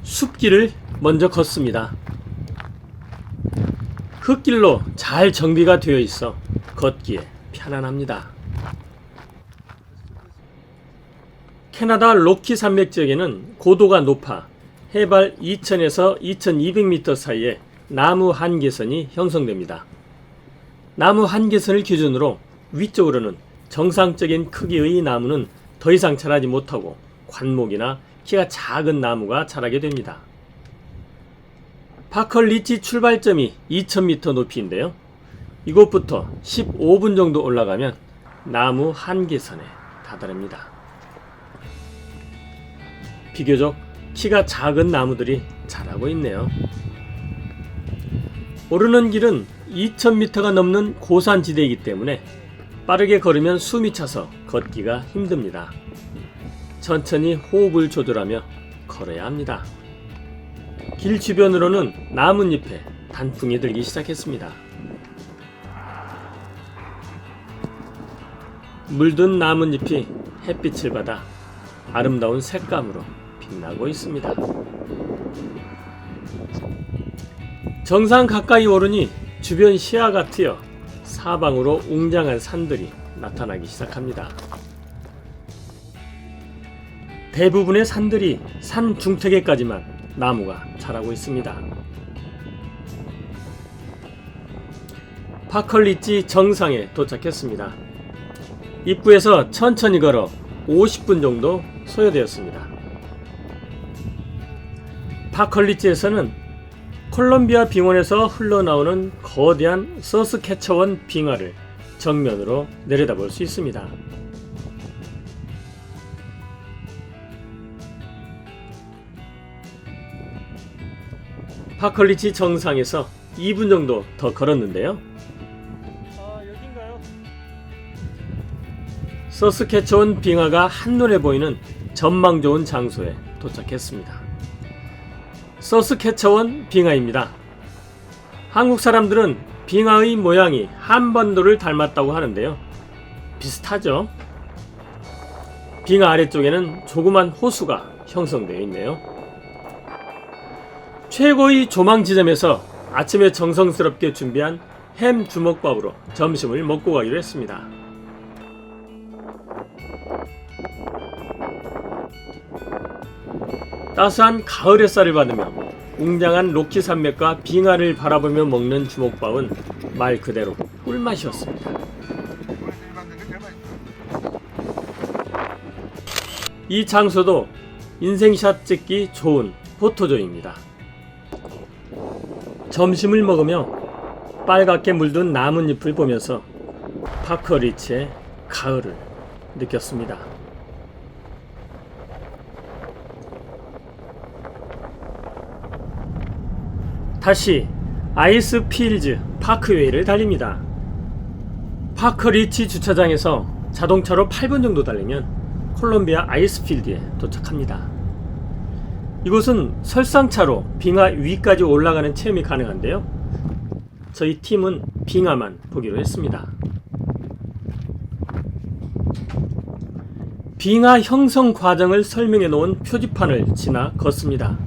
숲길을 먼저 걷습니다. 흙길로 잘 정비가 되어 있어 걷기에 편안합니다. 캐나다 로키 산맥 지역에는 고도가 높아 해발 2000에서 2200m 사이에 나무 한계선이 형성됩니다. 나무 한계선을 기준으로 위쪽으로는 정상적인 크기의 나무는 더 이상 자라지 못하고 관목이나 키가 작은 나무가 자라게 됩니다. 파커 리지 출발점이 2000m 높이인데요. 이곳부터 15분 정도 올라가면 나무 한계선에 다다릅니다. 비교적 키가 작은 나무들이 자라고 있네요. 오르는 길은 2000m가 넘는 고산지대이기 때문에 빠르게 걸으면 숨이 차서 걷기가 힘듭니다. 천천히 호흡을 조절하며 걸어야 합니다. 길 주변으로는 나뭇잎에 단풍이 들기 시작했습니다. 물든 나뭇잎이 햇빛을 받아 아름다운 색감으로 빛나고 있습니다. 정상 가까이 오르니 주변 시야가 트여 사방으로 웅장한 산들이 나타나기 시작합니다. 대부분의 산들이 산 중턱에까지만 나무가 자라고 있습니다. 파커 리지 정상에 도착했습니다. 입구에서 천천히 걸어 50분 정도 소요되었습니다. 파커 리지에서는 콜롬비아 빙원에서 흘러나오는 거대한 서스캐처원 빙하를 정면으로 내려다볼 수 있습니다. 파커 리지 정상에서 2분 정도 더 걸었는데요. 여긴가요? 서스케처원 빙하가 한눈에 보이는 전망 좋은 장소에 도착했습니다. 서스케처원 빙하입니다. 한국 사람들은 빙하의 모양이 한반도를 닮았다고 하는데요. 비슷하죠? 빙하 아래쪽에는 조그만 호수가 형성되어 있네요. 최고의 조망 지점에서 아침에 정성스럽게 준비한 햄 주먹밥으로 점심을 먹고 가기로 했습니다. 따스한 가을 햇살을 받으며 웅장한 로키 산맥과 빙하를 바라보며 먹는 주먹밥은 말 그대로 꿀맛이었습니다. 이 장소도 인생샷 찍기 좋은 포토존입니다. 점심을 먹으며 빨갛게 물든 나뭇잎을 보면서 파커 리치의 가을을 느꼈습니다. 다시 아이스필즈 파크웨이를 달립니다. 파커 리치 주차장에서 자동차로 8분 정도 달리면 콜롬비아 아이스필드에 도착합니다. 이곳은 설상차로 빙하 위까지 올라가는 체험이 가능한데요. 저희 팀은 빙하만 보기로 했습니다. 빙하 형성 과정을 설명해 놓은 표지판을 지나 걷습니다.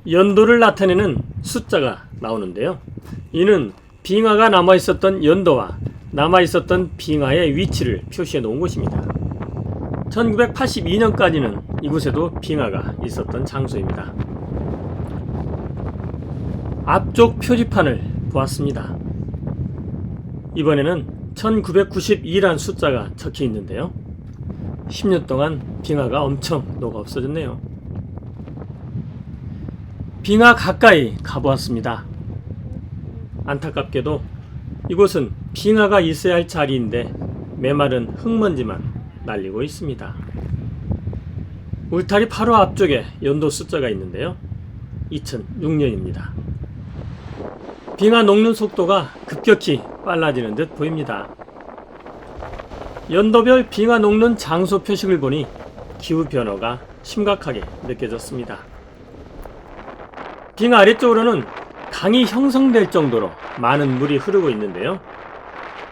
연도를 나타내는 숫자가 나오는데요. 이는 빙하가 남아있었던 연도와 남아있었던 빙하의 위치를 표시해 놓은 곳입니다. 1982년까지는 이곳에도 빙하가 있었던 장소입니다. 앞쪽 표지판을 보았습니다. 이번에는 1992란 숫자가 적혀 있는데요. 10년 동안 빙하가 엄청 녹아 없어졌네요. 빙하 가까이 가보았습니다. 안타깝게도 이곳은 빙하가 있어야 할 자리인데 메마른 흙먼지만 날리고 있습니다. 울타리 바로 앞쪽에 연도 숫자가 있는데요. 2006년입니다. 빙하 녹는 속도가 급격히 빨라지는 듯 보입니다. 연도별 빙하 녹는 장소 표식을 보니 기후변화가 심각하게 느껴졌습니다. 빙하 아래쪽으로는 강이 형성될 정도로 많은 물이 흐르고 있는데요.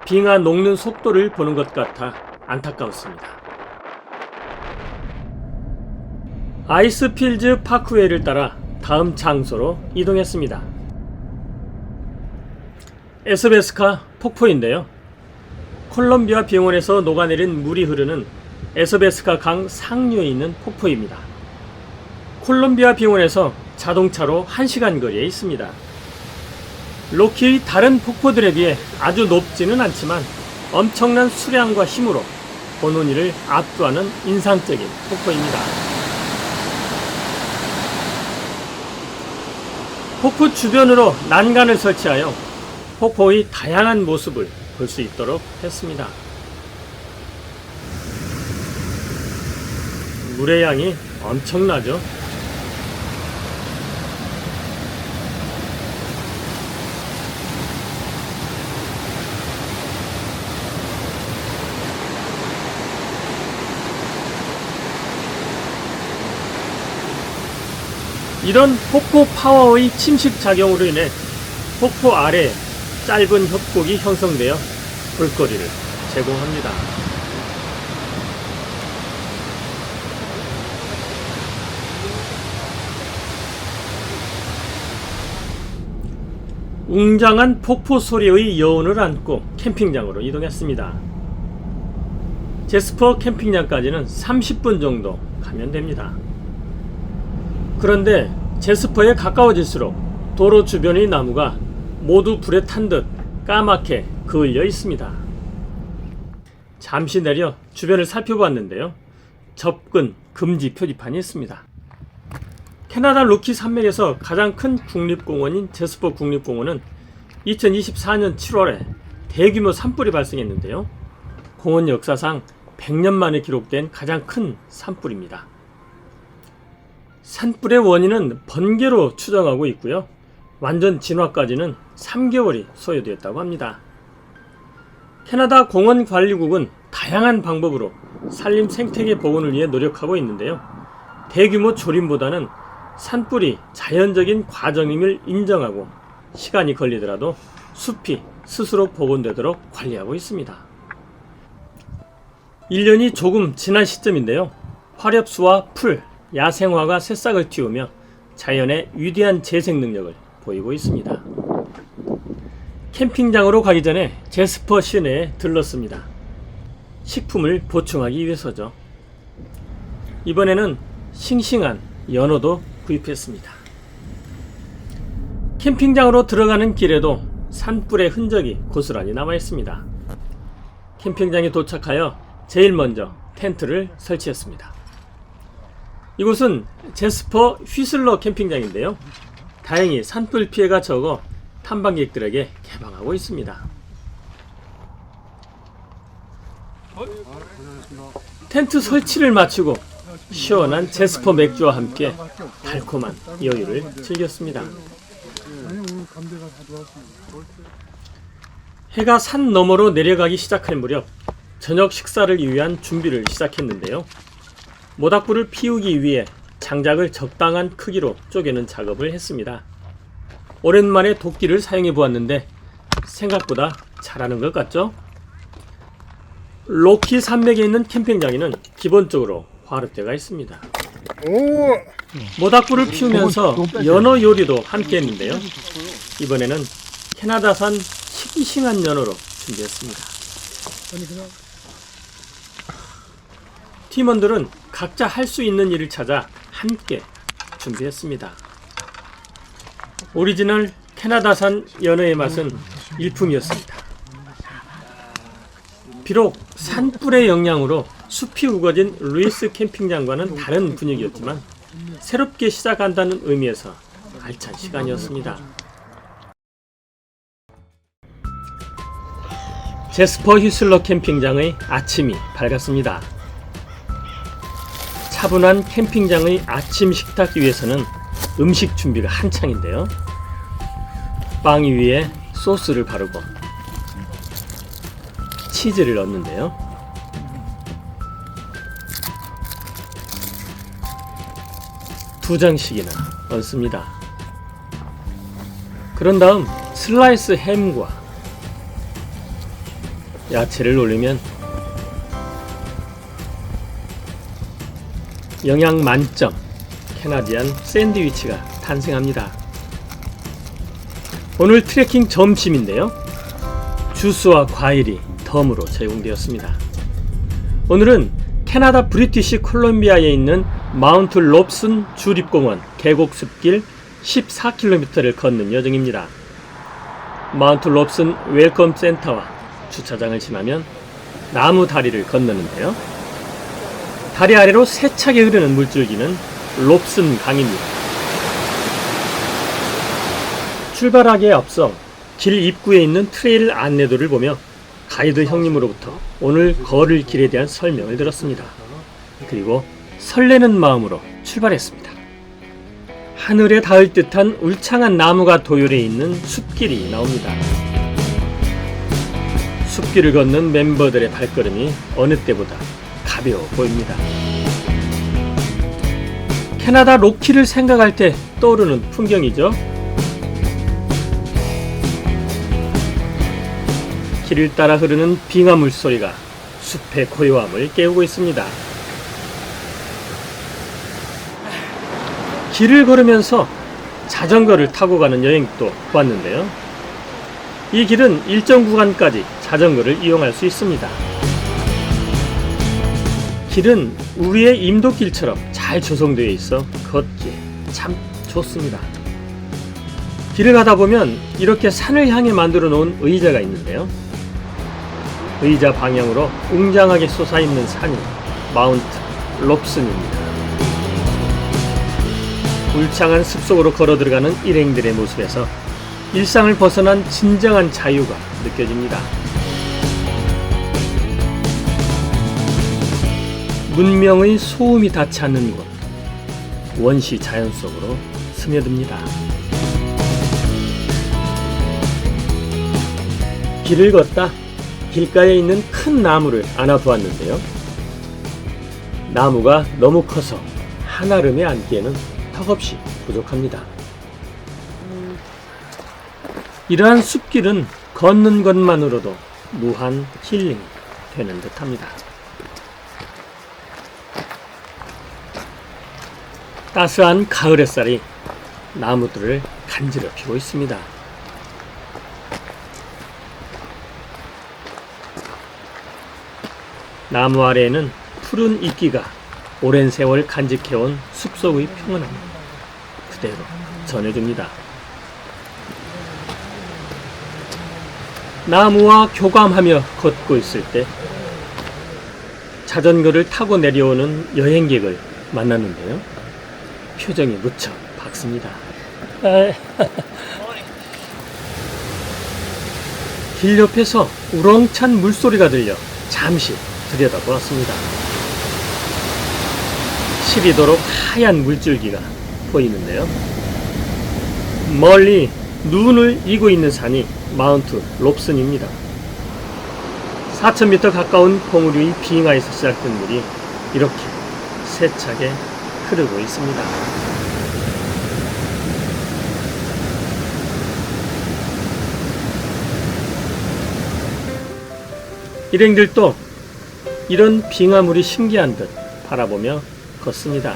빙하 녹는 속도를 보는 것 같아 안타까웠습니다. 아이스필즈 파크웨이를 따라 다음 장소로 이동했습니다. 에스베스카 폭포인데요. 콜롬비아 병원에서 녹아내린 물이 흐르는 에스베스카 강 상류에 있는 폭포입니다. 콜롬비아 병원에서 자동차로 1시간 거리에 있습니다. 로키의 다른 폭포들에 비해 아주 높지는 않지만 엄청난 수량과 힘으로 보는 이를 압도하는 인상적인 폭포입니다. 폭포 주변으로 난간을 설치하여 폭포의 다양한 모습을 볼 수 있도록 했습니다. 물의 양이 엄청나죠? 이런 폭포 파워의 침식 작용으로 인해 폭포 아래 짧은 협곡이 형성되어 볼거리를 제공합니다. 웅장한 폭포 소리의 여운을 안고 캠핑장으로 이동했습니다. 제스퍼 캠핑장까지는 30분 정도 가면 됩니다. 그런데 제스퍼에 가까워질수록 도로 주변의 나무가 모두 불에 탄 듯 까맣게 그을려 있습니다. 잠시 내려 주변을 살펴보았는데요. 접근 금지 표지판이 있습니다. 캐나다 로키 산맥에서 가장 큰 국립공원인 제스퍼 국립공원은 2024년 7월에 대규모 산불이 발생했는데요. 공원 역사상 100년 만에 기록된 가장 큰 산불입니다. 산불의 원인은 번개로 추정하고 있고요. 완전 진화까지는 3개월이 소요되었다고 합니다. 캐나다 공원관리국은 다양한 방법으로 산림 생태계 복원을 위해 노력하고 있는데요. 대규모 조림보다는 산불이 자연적인 과정임을 인정하고 시간이 걸리더라도 숲이 스스로 복원되도록 관리하고 있습니다. 1년이 조금 지난 시점인데요. 화렵수와 풀, 야생화가 새싹을 틔우며 자연의 위대한 재생 능력을 보이고 있습니다. 캠핑장으로 가기 전에 제스퍼 시내에 들렀습니다. 식품을 보충하기 위해서죠. 이번에는 싱싱한 연어도 구입했습니다. 캠핑장으로 들어가는 길에도 산불의 흔적이 고스란히 남아 있습니다. 캠핑장에 도착하여 제일 먼저 텐트를 설치했습니다. 이곳은 제스퍼 휘슬러 캠핑장인데요. 다행히 산불 피해가 적어 탐방객들에게 개방하고 있습니다. 텐트 설치를 마치고 시원한 제스퍼 맥주와 함께 달콤한 여유를 즐겼습니다. 해가 산 너머로 내려가기 시작할 무렵 저녁 식사를 위한 준비를 시작했는데요. 모닥불을 피우기 위해 장작을 적당한 크기로 쪼개는 작업을 했습니다. 오랜만에 도끼를 사용해 보았는데 생각보다 잘하는 것 같죠? 로키 산맥에 있는 캠핑장에는 기본적으로 화롯대가 있습니다. 모닥불을 피우면서 연어 요리도 함께 했는데요. 이번에는 캐나다산 싱싱한 연어로 준비했습니다. 팀원들은 각자 할 수 있는 일을 찾아 함께 준비했습니다. 오리지널 캐나다산 연어의 맛은 일품이었습니다. 비록 산불의 영향으로 숲이 우거진 루이스 캠핑장과는 다른 분위기였지만 새롭게 시작한다는 의미에서 알찬 시간이었습니다. 제스퍼 휘슬러 캠핑장의 아침이 밝았습니다. 차분한 캠핑장의 아침 식탁 위에서는 음식 준비가 한창인데요. 빵 위에 소스를 바르고 치즈를 넣는데요. 두 장씩이나 얹습니다. 그런 다음 슬라이스 햄과 야채를 올리면 영양 만점 캐나디안 샌드위치가 탄생합니다. 오늘 트레킹 점심인데요. 주스와 과일이 덤으로 제공되었습니다. 오늘은 캐나다 브리티시 콜롬비아에 있는 마운트 롭슨 주립공원 계곡 숲길 14km를 걷는 여정입니다. 마운트 롭슨 웰컴 센터와 주차장을 지나면 나무 다리를 건너는데요. 다리 아래로 세차게 흐르는 물줄기는 롭슨 강입니다. 출발하기에 앞서 길 입구에 있는 트레일 안내도를 보며 가이드 형님으로부터 오늘 걸을 길에 대한 설명을 들었습니다. 그리고 설레는 마음으로 출발했습니다. 하늘에 닿을 듯한 울창한 나무가 도열해 있는 숲길이 나옵니다. 숲길을 걷는 멤버들의 발걸음이 어느 때보다 가벼워 보입니다. 캐나다 로키를 생각할 때 떠오르는 풍경이죠. 길을 따라 흐르는 빙하물 소리가 숲의 고요함을 깨우고 있습니다. 길을 걸으면서 자전거를 타고 가는 여행도 보았는데요. 이 길은 일정 구간까지 자전거를 이용할 수 있습니다. 길은 우리의 임도길처럼 잘 조성되어 있어 걷기에 참 좋습니다. 길을 가다 보면 이렇게 산을 향해 만들어 놓은 의자가 있는데요. 의자 방향으로 웅장하게 솟아있는 산이 마운트 롭슨입니다. 울창한 숲속으로 걸어 들어가는 일행들의 모습에서 일상을 벗어난 진정한 자유가 느껴집니다. 문명의 소음이 닿지 않는 곳, 원시 자연 속으로 스며듭니다. 길을 걷다 길가에 있는 큰 나무를 안아보았는데요. 나무가 너무 커서 한아름에 앉기에는 턱없이 부족합니다. 이러한 숲길은 걷는 것만으로도 무한 힐링이 되는 듯합니다. 따스한 가을 햇살이 나무들을 간지럽히고 있습니다. 나무 아래에는 푸른 이끼가 오랜 세월 간직해온 숲속의 평온함을 그대로 전해줍니다. 나무와 교감하며 걷고 있을 때 자전거를 타고 내려오는 여행객을 만났는데요. 표정이 무척 밝습니다. 길 옆에서 우렁찬 물소리가 들려 잠시 들여다보았습니다. 시리도록 하얀 물줄기가 보이는데요. 멀리 눈을 이고 있는 산이 마운트 롭슨입니다. 4,000m 가까운 봉우리의 빙하에서 시작된 물이 이렇게 세차게 흐르고 있습니다. 일행들도 이런 빙하물이 신기한 듯 바라보며 걷습니다.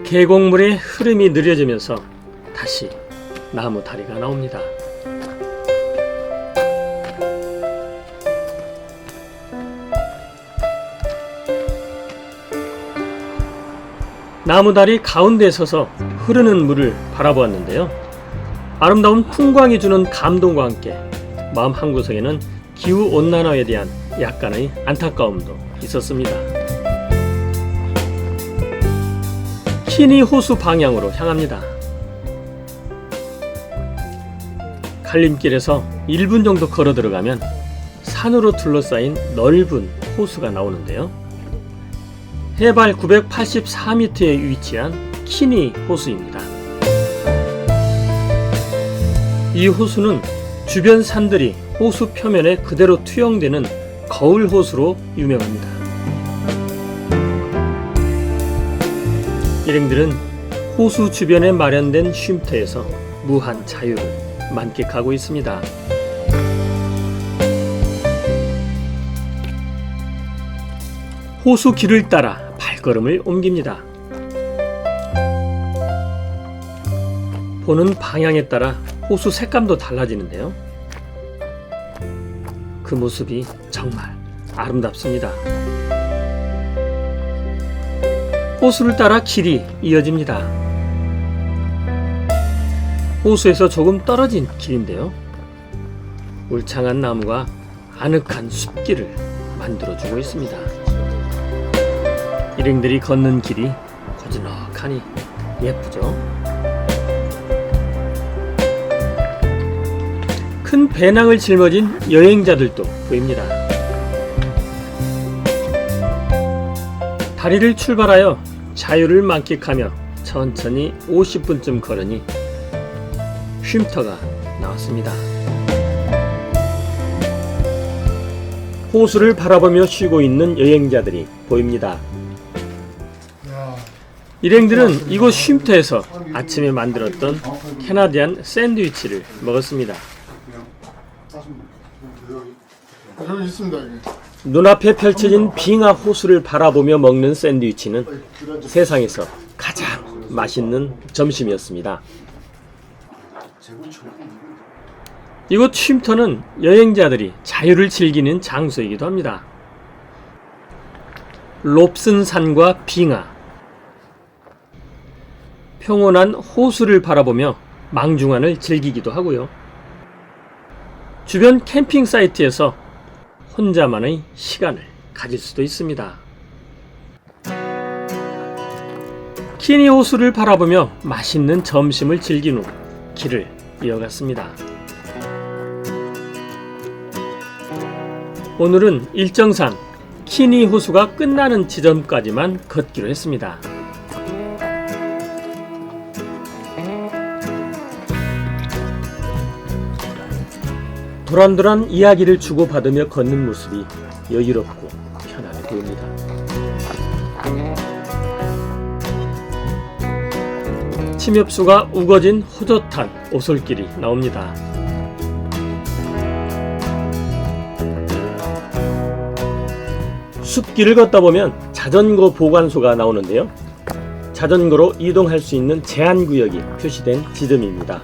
계곡물의 흐름이 느려지면서 다시 나무 다리가 나옵니다. 나무다리 가운데에 서서 흐르는 물을 바라보았는데요. 아름다운 풍광이 주는 감동과 함께 마음 한구석에는 기후온난화에 대한 약간의 안타까움도 있었습니다. 키니 호수 방향으로 향합니다. 갈림길에서 1분 정도 걸어 들어가면 산으로 둘러싸인 넓은 호수가 나오는데요. 해발 984m에 위치한 키니 호수입니다. 이 호수는 주변 산들이 호수 표면에 그대로 투영되는 거울 호수로 유명합니다. 일행들은 호수 주변에 마련된 쉼터에서 무한 자유를 만끽하고 있습니다. 호수 길을 따라 발걸음을 옮깁니다. 보는 방향에 따라 호수 색감도 달라지는데요. 그 모습이 정말 아름답습니다. 호수를 따라 길이 이어집니다. 호수에서 조금 떨어진 길인데요. 울창한 나무가 아늑한 숲길을 만들어주고 있습니다. 일행들이 걷는 길이 고즈넉하니 예쁘죠? 큰 배낭을 짊어진 여행자들도 보입니다. 다리를 출발하여 자유를 만끽하며 천천히 50분쯤 걸으니 쉼터가 나왔습니다. 호수를 바라보며 쉬고 있는 여행자들이 보입니다. 일행들은 이곳 쉼터에서 아침에 만들었던 캐나디안 샌드위치를 먹었습니다. 여기 있습니다. 여기. 눈앞에 펼쳐진 빙하 호수를 바라보며 먹는 샌드위치는 세상에서 가장 맛있는 점심이었습니다. 이곳 쉼터는 여행자들이 자유를 즐기는 장소이기도 합니다. 롭슨 산과 빙하, 평온한 호수를 바라보며 망중한을 즐기기도 하고요. 주변 캠핑 사이트에서 혼자만의 시간을 가질 수도 있습니다. 키니 호수를 바라보며 맛있는 점심을 즐긴 후 길을 이어갔습니다. 오늘은 일정상 키니 호수가 끝나는 지점까지만 걷기로 했습니다. 도란도란 이야기를 주고받으며 걷는 모습이 여유롭고 편안해 보입니다. 침엽수가 우거진 호젓한 오솔길이 나옵니다. 숲길을 걷다 보면 자전거 보관소가 나오는데요. 자전거로 이동할 수 있는 제한구역이 표시된 지점입니다.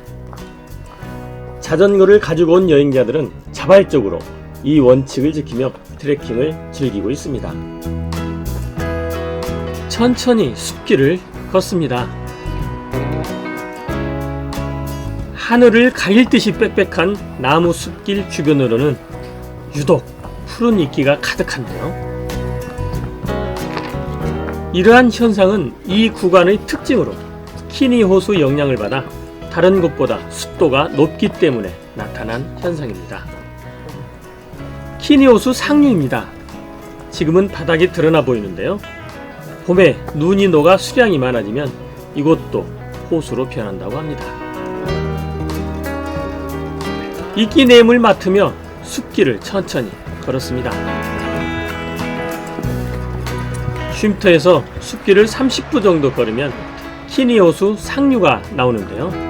자전거를 가지고 온 여행자들은 자발적으로 이 원칙을 지키며 트레킹을 즐기고 있습니다. 천천히 숲길을 걷습니다. 하늘을 가릴 듯이 빽빽한 나무 숲길 주변으로는 유독 푸른 이끼가 가득한데요. 이러한 현상은 이 구간의 특징으로 키니 호수 영향을 받아 다른 곳보다 습도가 높기 때문에 나타난 현상입니다. 키니 호수 상류입니다. 지금은 바닥이 드러나 보이는데요. 봄에 눈이 녹아 수량이 많아지면 이곳도 호수로 변한다고 합니다. 이끼 내음을 맡으며 숲길을 천천히 걸었습니다. 쉼터에서 숲길을 30분 정도 걸으면 키니 호수 상류가 나오는데요.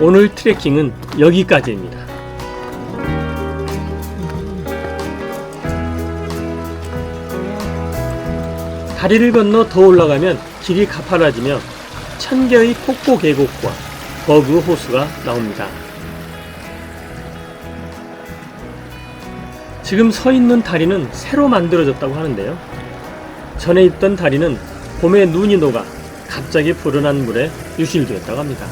오늘 트레킹은 여기까지입니다. 다리를 건너 더 올라가면 길이 가파라지며 1000개의 폭포 계곡과 버그 호수가 나옵니다. 지금 서 있는 다리는 새로 만들어졌다고 하는데요. 전에 있던 다리는 봄에 눈이 녹아 갑자기 불어난 물에 유실되었다고 합니다.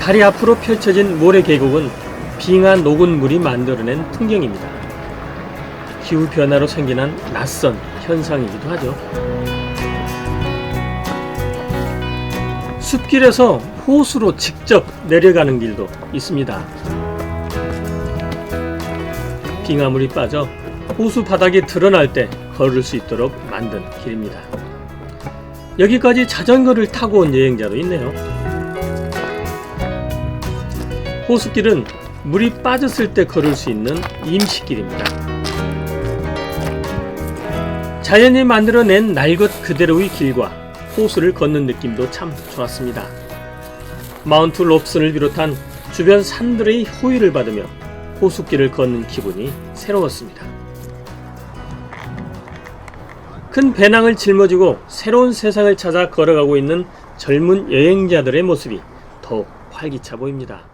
다리 앞으로 펼쳐진 모래 계곡은 빙하 녹은 물이 만들어낸 풍경입니다. 기후변화로 생기는 낯선 현상이기도 하죠. 숲길에서 호수로 직접 내려가는 길도 있습니다. 빙하물이 빠져 호수 바닥이 드러날 때 걸을 수 있도록 만든 길입니다. 여기까지 자전거를 타고 온 여행자도 있네요. 호수길은 물이 빠졌을 때 걸을 수 있는 임시길입니다. 자연이 만들어낸 날 것 그대로의 길과 호수를 걷는 느낌도 참 좋았습니다. 마운트 롭슨을 비롯한 주변 산들의 호의를 받으며 호수길을 걷는 기분이 새로웠습니다. 큰 배낭을 짊어지고 새로운 세상을 찾아 걸어가고 있는 젊은 여행자들의 모습이 더욱 활기차 보입니다.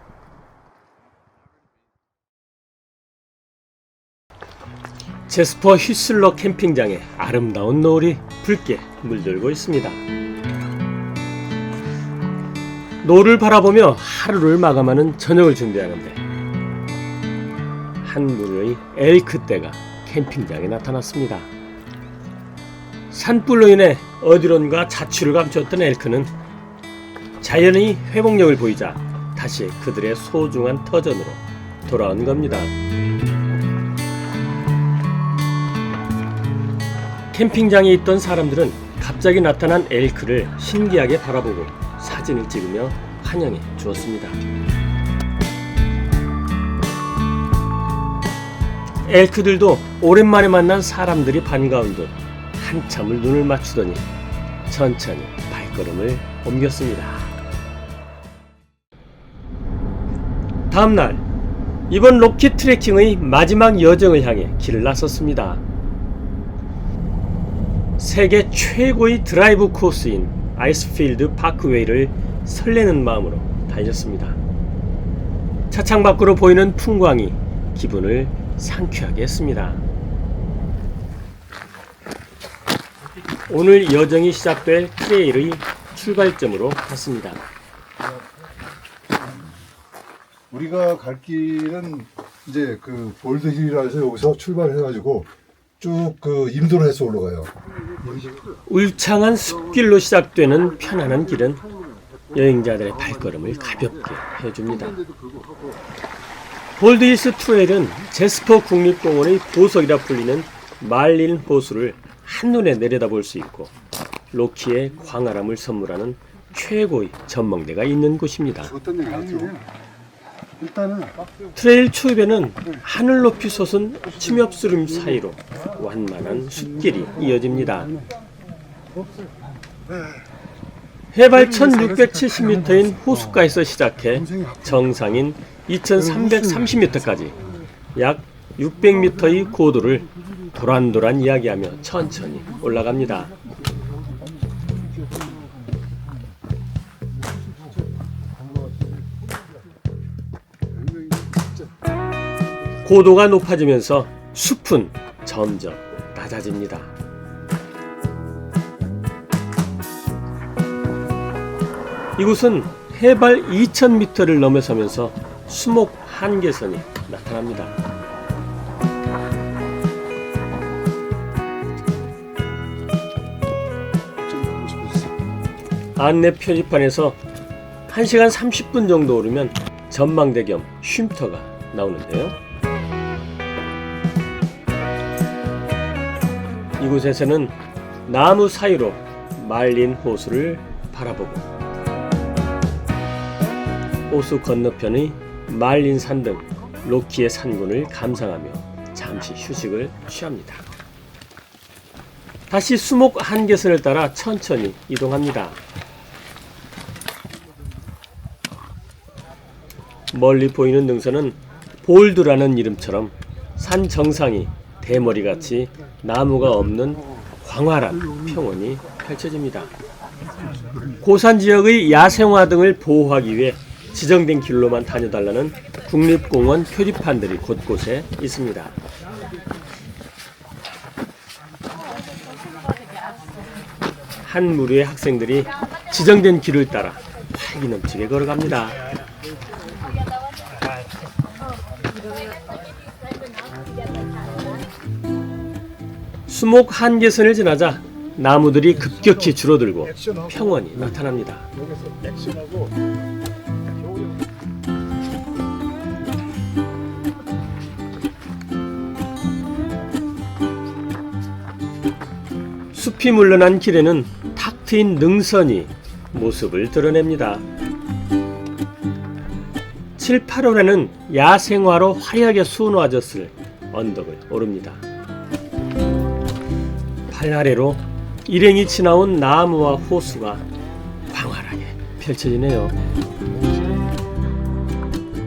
제스퍼 휘슬러 캠핑장에 아름다운 노을이 붉게 물들고 있습니다. 노을을 바라보며 하루를 마감하는 저녁을 준비하는데 한 무리의 엘크떼가 캠핑장에 나타났습니다. 산불로 인해 어디론가 자취를 감췄던 엘크는 자연의 회복력을 보이자 다시 그들의 소중한 터전으로 돌아온 겁니다. 캠핑장에 있던 사람들은 갑자기 나타난 엘크를 신기하게 바라보고 사진을 찍으며 환영해 주었습니다. 엘크들도 오랜만에 만난 사람들이 반가운 듯 한참을 눈을 맞추더니 천천히 발걸음을 옮겼습니다. 다음날 이번 로키 트레킹의 마지막 여정을 향해 길을 나섰습니다. 세계 최고의 드라이브 코스인 아이스필드 파크웨이를 설레는 마음으로 달렸습니다. 차창 밖으로 보이는 풍광이 기분을 상쾌하게 했습니다. 오늘 여정이 시작될 트레일의 출발점으로 갔습니다. 우리가 갈 길은 이제 그 볼드힐이라 해서 여기서 출발해가지고 쭉 그 임도로 해서 올라가요. 울창한 숲길로 시작되는 편안한 길은 여행자들의 발걸음을 가볍게 해줍니다. 볼드힐스 트레일은 제스퍼 국립공원의 보석이라 불리는 말린 호수를 한눈에 내려다볼 수 있고 로키의 광활함을 선물하는 최고의 전망대가 있는 곳입니다. 어떤 얘기 같죠? 일단은 트레일 초입에는 하늘 높이 솟은 침엽수림 사이로 완만한 숲길이 이어집니다. 해발 1670m인 호숫가에서 시작해 정상인 2330m까지 약 600m의 고도를 도란도란 이야기하며 천천히 올라갑니다. 고도가 높아지면서 숲은 점점 낮아집니다. 이곳은 해발 2000m를 넘어서면서 수목 한계선이 나타납니다. 안내 표지판에서 1시간 30분 정도 오르면 전망대 겸 쉼터가 나오는데요. 이곳에서는 나무 사이로 말린 호수를 바라보고 호수 건너편의 말린 산 등 로키의 산군을 감상하며 잠시 휴식을 취합니다. 다시 수목 한계선을 따라 천천히 이동합니다. 멀리 보이는 능선은 볼드라는 이름처럼 산 정상이 대머리같이 나무가 없는 광활한 평원이 펼쳐집니다. 고산 지역의 야생화 등을 보호하기 위해 지정된 길로만 다녀달라는 국립공원 표지판들이 곳곳에 있습니다. 한 무리의 학생들이 지정된 길을 따라 활기 넘치게 걸어갑니다. 수목 한계선을 지나자 나무들이 급격히 줄어들고 평원이 나타납니다. 숲이 물러난 길에는 탁 트인 능선이 모습을 드러냅니다. 7, 8월에는 야생화로 화려하게 수놓아졌을 언덕을 오릅니다. 발 아래로 일행이 지나온 나무와 호수가 광활하게 펼쳐지네요.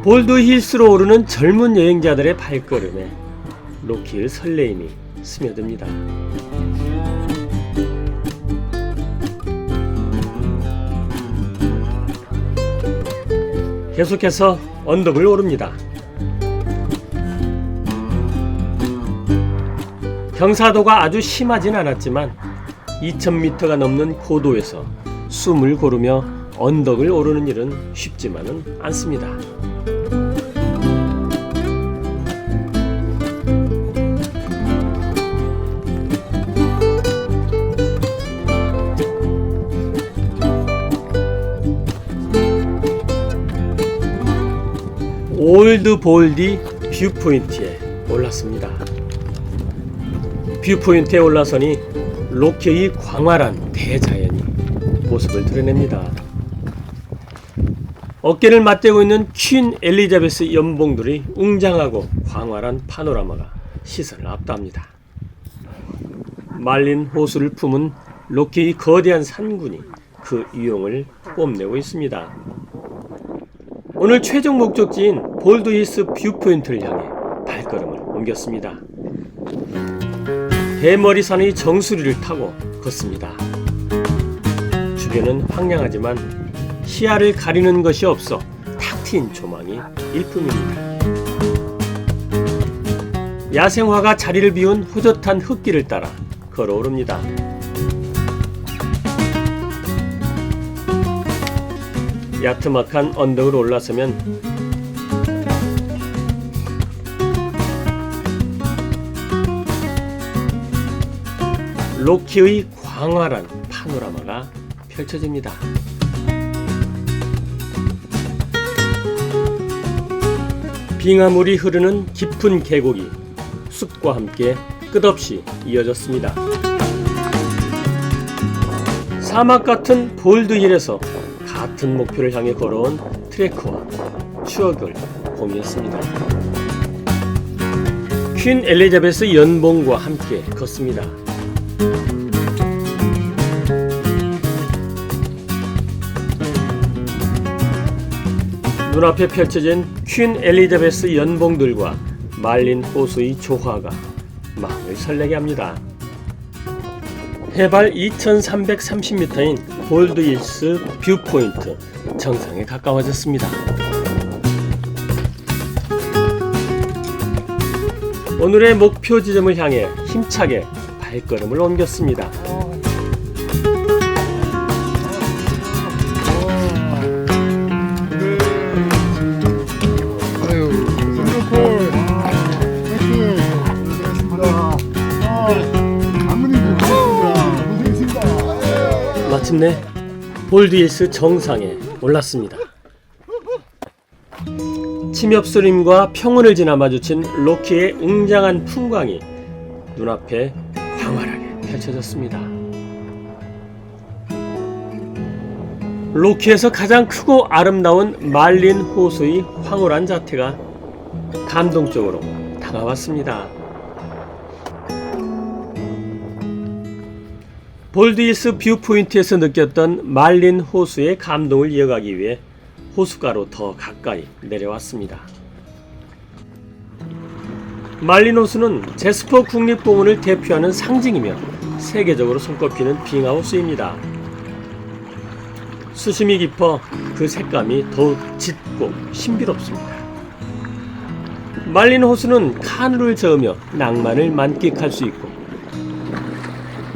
볼드 힐스로 오르는 젊은 여행자들의 발걸음에 로키의 설레임이 스며듭니다. 계속해서 언덕을 오릅니다. 경사도가 아주 심하진 않았지만 2000m가 넘는 고도에서 숨을 고르며 언덕을 오르는 일은 쉽지만은 않습니다. 올드 볼디 뷰포인트에 올랐습니다. 뷰포인트에 올라서니 로키의 광활한 대자연이 모습을 드러냅니다. 어깨를 맞대고 있는 퀸 엘리자베스 연봉들이 웅장하고 광활한 파노라마가 시선을 압도합니다. 말린 호수를 품은 로키의 거대한 산군이 그 유용을 뽐내고 있습니다. 오늘 최종 목적지인 볼드힐스 뷰포인트를 향해 발걸음을 옮겼습니다. 대머리산의 정수리를 타고 걷습니다. 주변은 황량하지만 시야를 가리는 것이 없어 탁 트인 조망이 일품입니다. 야생화가 자리를 비운 호젓한 흙길을 따라 걸어오릅니다. 야트막한 언덕을 올라서면 로키의 광활한 파노라마가 펼쳐집니다. 빙하물이 흐르는 깊은 계곡이 숲과 함께 끝없이 이어졌습니다. 사막 같은 볼드힐에서 같은 목표를 향해 걸어온 트레커와 추억을 작품이었습니다. 퀸 엘리자베스 연봉과 함께 걷습니다. 눈앞에 펼쳐진 퀸 엘리자베스 연봉들과 말린 호수의 조화가 마음을 설레게 합니다. 해발 2330m인 볼드힐스 뷰포인트 정상에 가까워졌습니다. 오늘의 목표 지점을 향해 힘차게 발걸음을 옮겼습니다. 마침내 볼드힐스 정상에 올랐습니다. 침엽수림과 평원을 지나 마주친 로키의 웅장한 풍광이 눈앞에 광활하게 펼쳐졌습니다. 로키에서 가장 크고 아름다운 말린 호수의 황홀한 자태가 감동적으로 다가왔습니다. 볼드힐스 뷰포인트에서 느꼈던 말린 호수의 감동을 이어가기 위해 호숫가로 더 가까이 내려왔습니다. 말린 호수는 제스퍼 국립공원을 대표하는 상징이며 세계적으로 손꼽히는 빙하호수입니다. 수심이 깊어 그 색감이 더욱 짙고 신비롭습니다. 말린 호수는 카누를 저으며 낭만을 만끽할 수 있고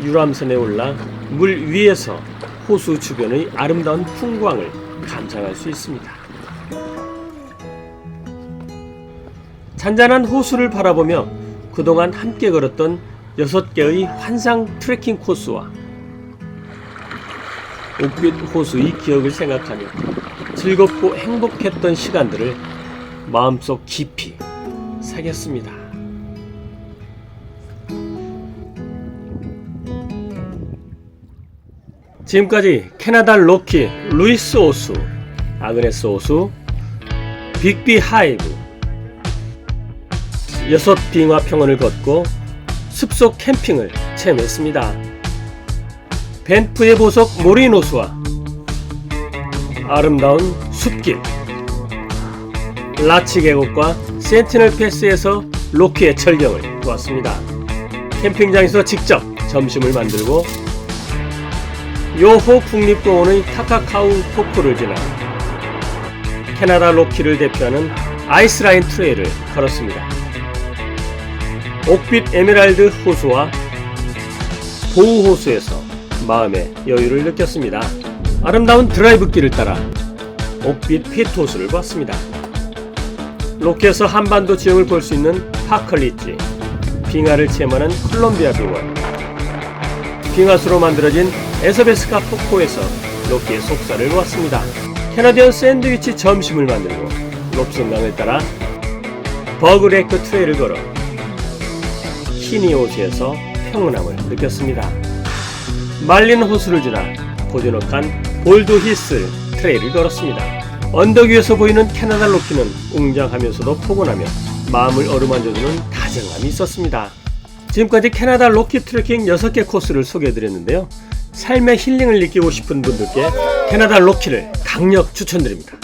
유람선에 올라 물 위에서 호수 주변의 아름다운 풍광을 감상할 수 있습니다. 잔잔한 호수를 바라보며 그동안 함께 걸었던 6개의 환상 트레킹 코스와 옥빛 호수의 기억을 생각하며 즐겁고 행복했던 시간들을 마음속 깊이 새겼습니다. 지금까지 캐나다 로키, 루이스 호수, 아그네스 호수, 빅비 하이브, 6빙하 평원을 걷고 숲속 캠핑을 체험했습니다. 밴프의 보석 모린 호수와 아름다운 숲길, 라치 계곡과 센티널 패스에서 로키의 절경을 보았습니다. 캠핑장에서 직접 점심을 만들고 요호 국립공원의 타카카우 폭포를 지나 캐나다 로키를 대표하는 아이스라인 트레일을 걸었습니다. 옥빛 에메랄드 호수와 보우호수에서 마음의 여유를 느꼈습니다. 아름다운 드라이브 길을 따라 옥빛 핏호수를 봤습니다. 로키에서 한반도 지형을 볼 수 있는 파컬리지, 빙하를 체험하는 콜롬비아 빙원, 빙하수로 만들어진 에서베스카 폭포에서 로키의 속살을 보았습니다. 캐나디언 샌드위치 점심을 만들고 롭슨강을 따라 버그레이크 트레일을 걸어 키니호수에서 평온함을 느꼈습니다. 말린 호수를 지나 고즈넉한 볼드힐스 트레일을 걸었습니다. 언덕 위에서 보이는 캐나다 로키는 웅장하면서도 포근하며 마음을 어루만져주는 다정함이 있었습니다. 지금까지 캐나다 로키 트레킹 6개 코스를 소개해드렸는데요. 삶의 힐링을 느끼고 싶은 분들께 캐나다 로키를 강력 추천드립니다.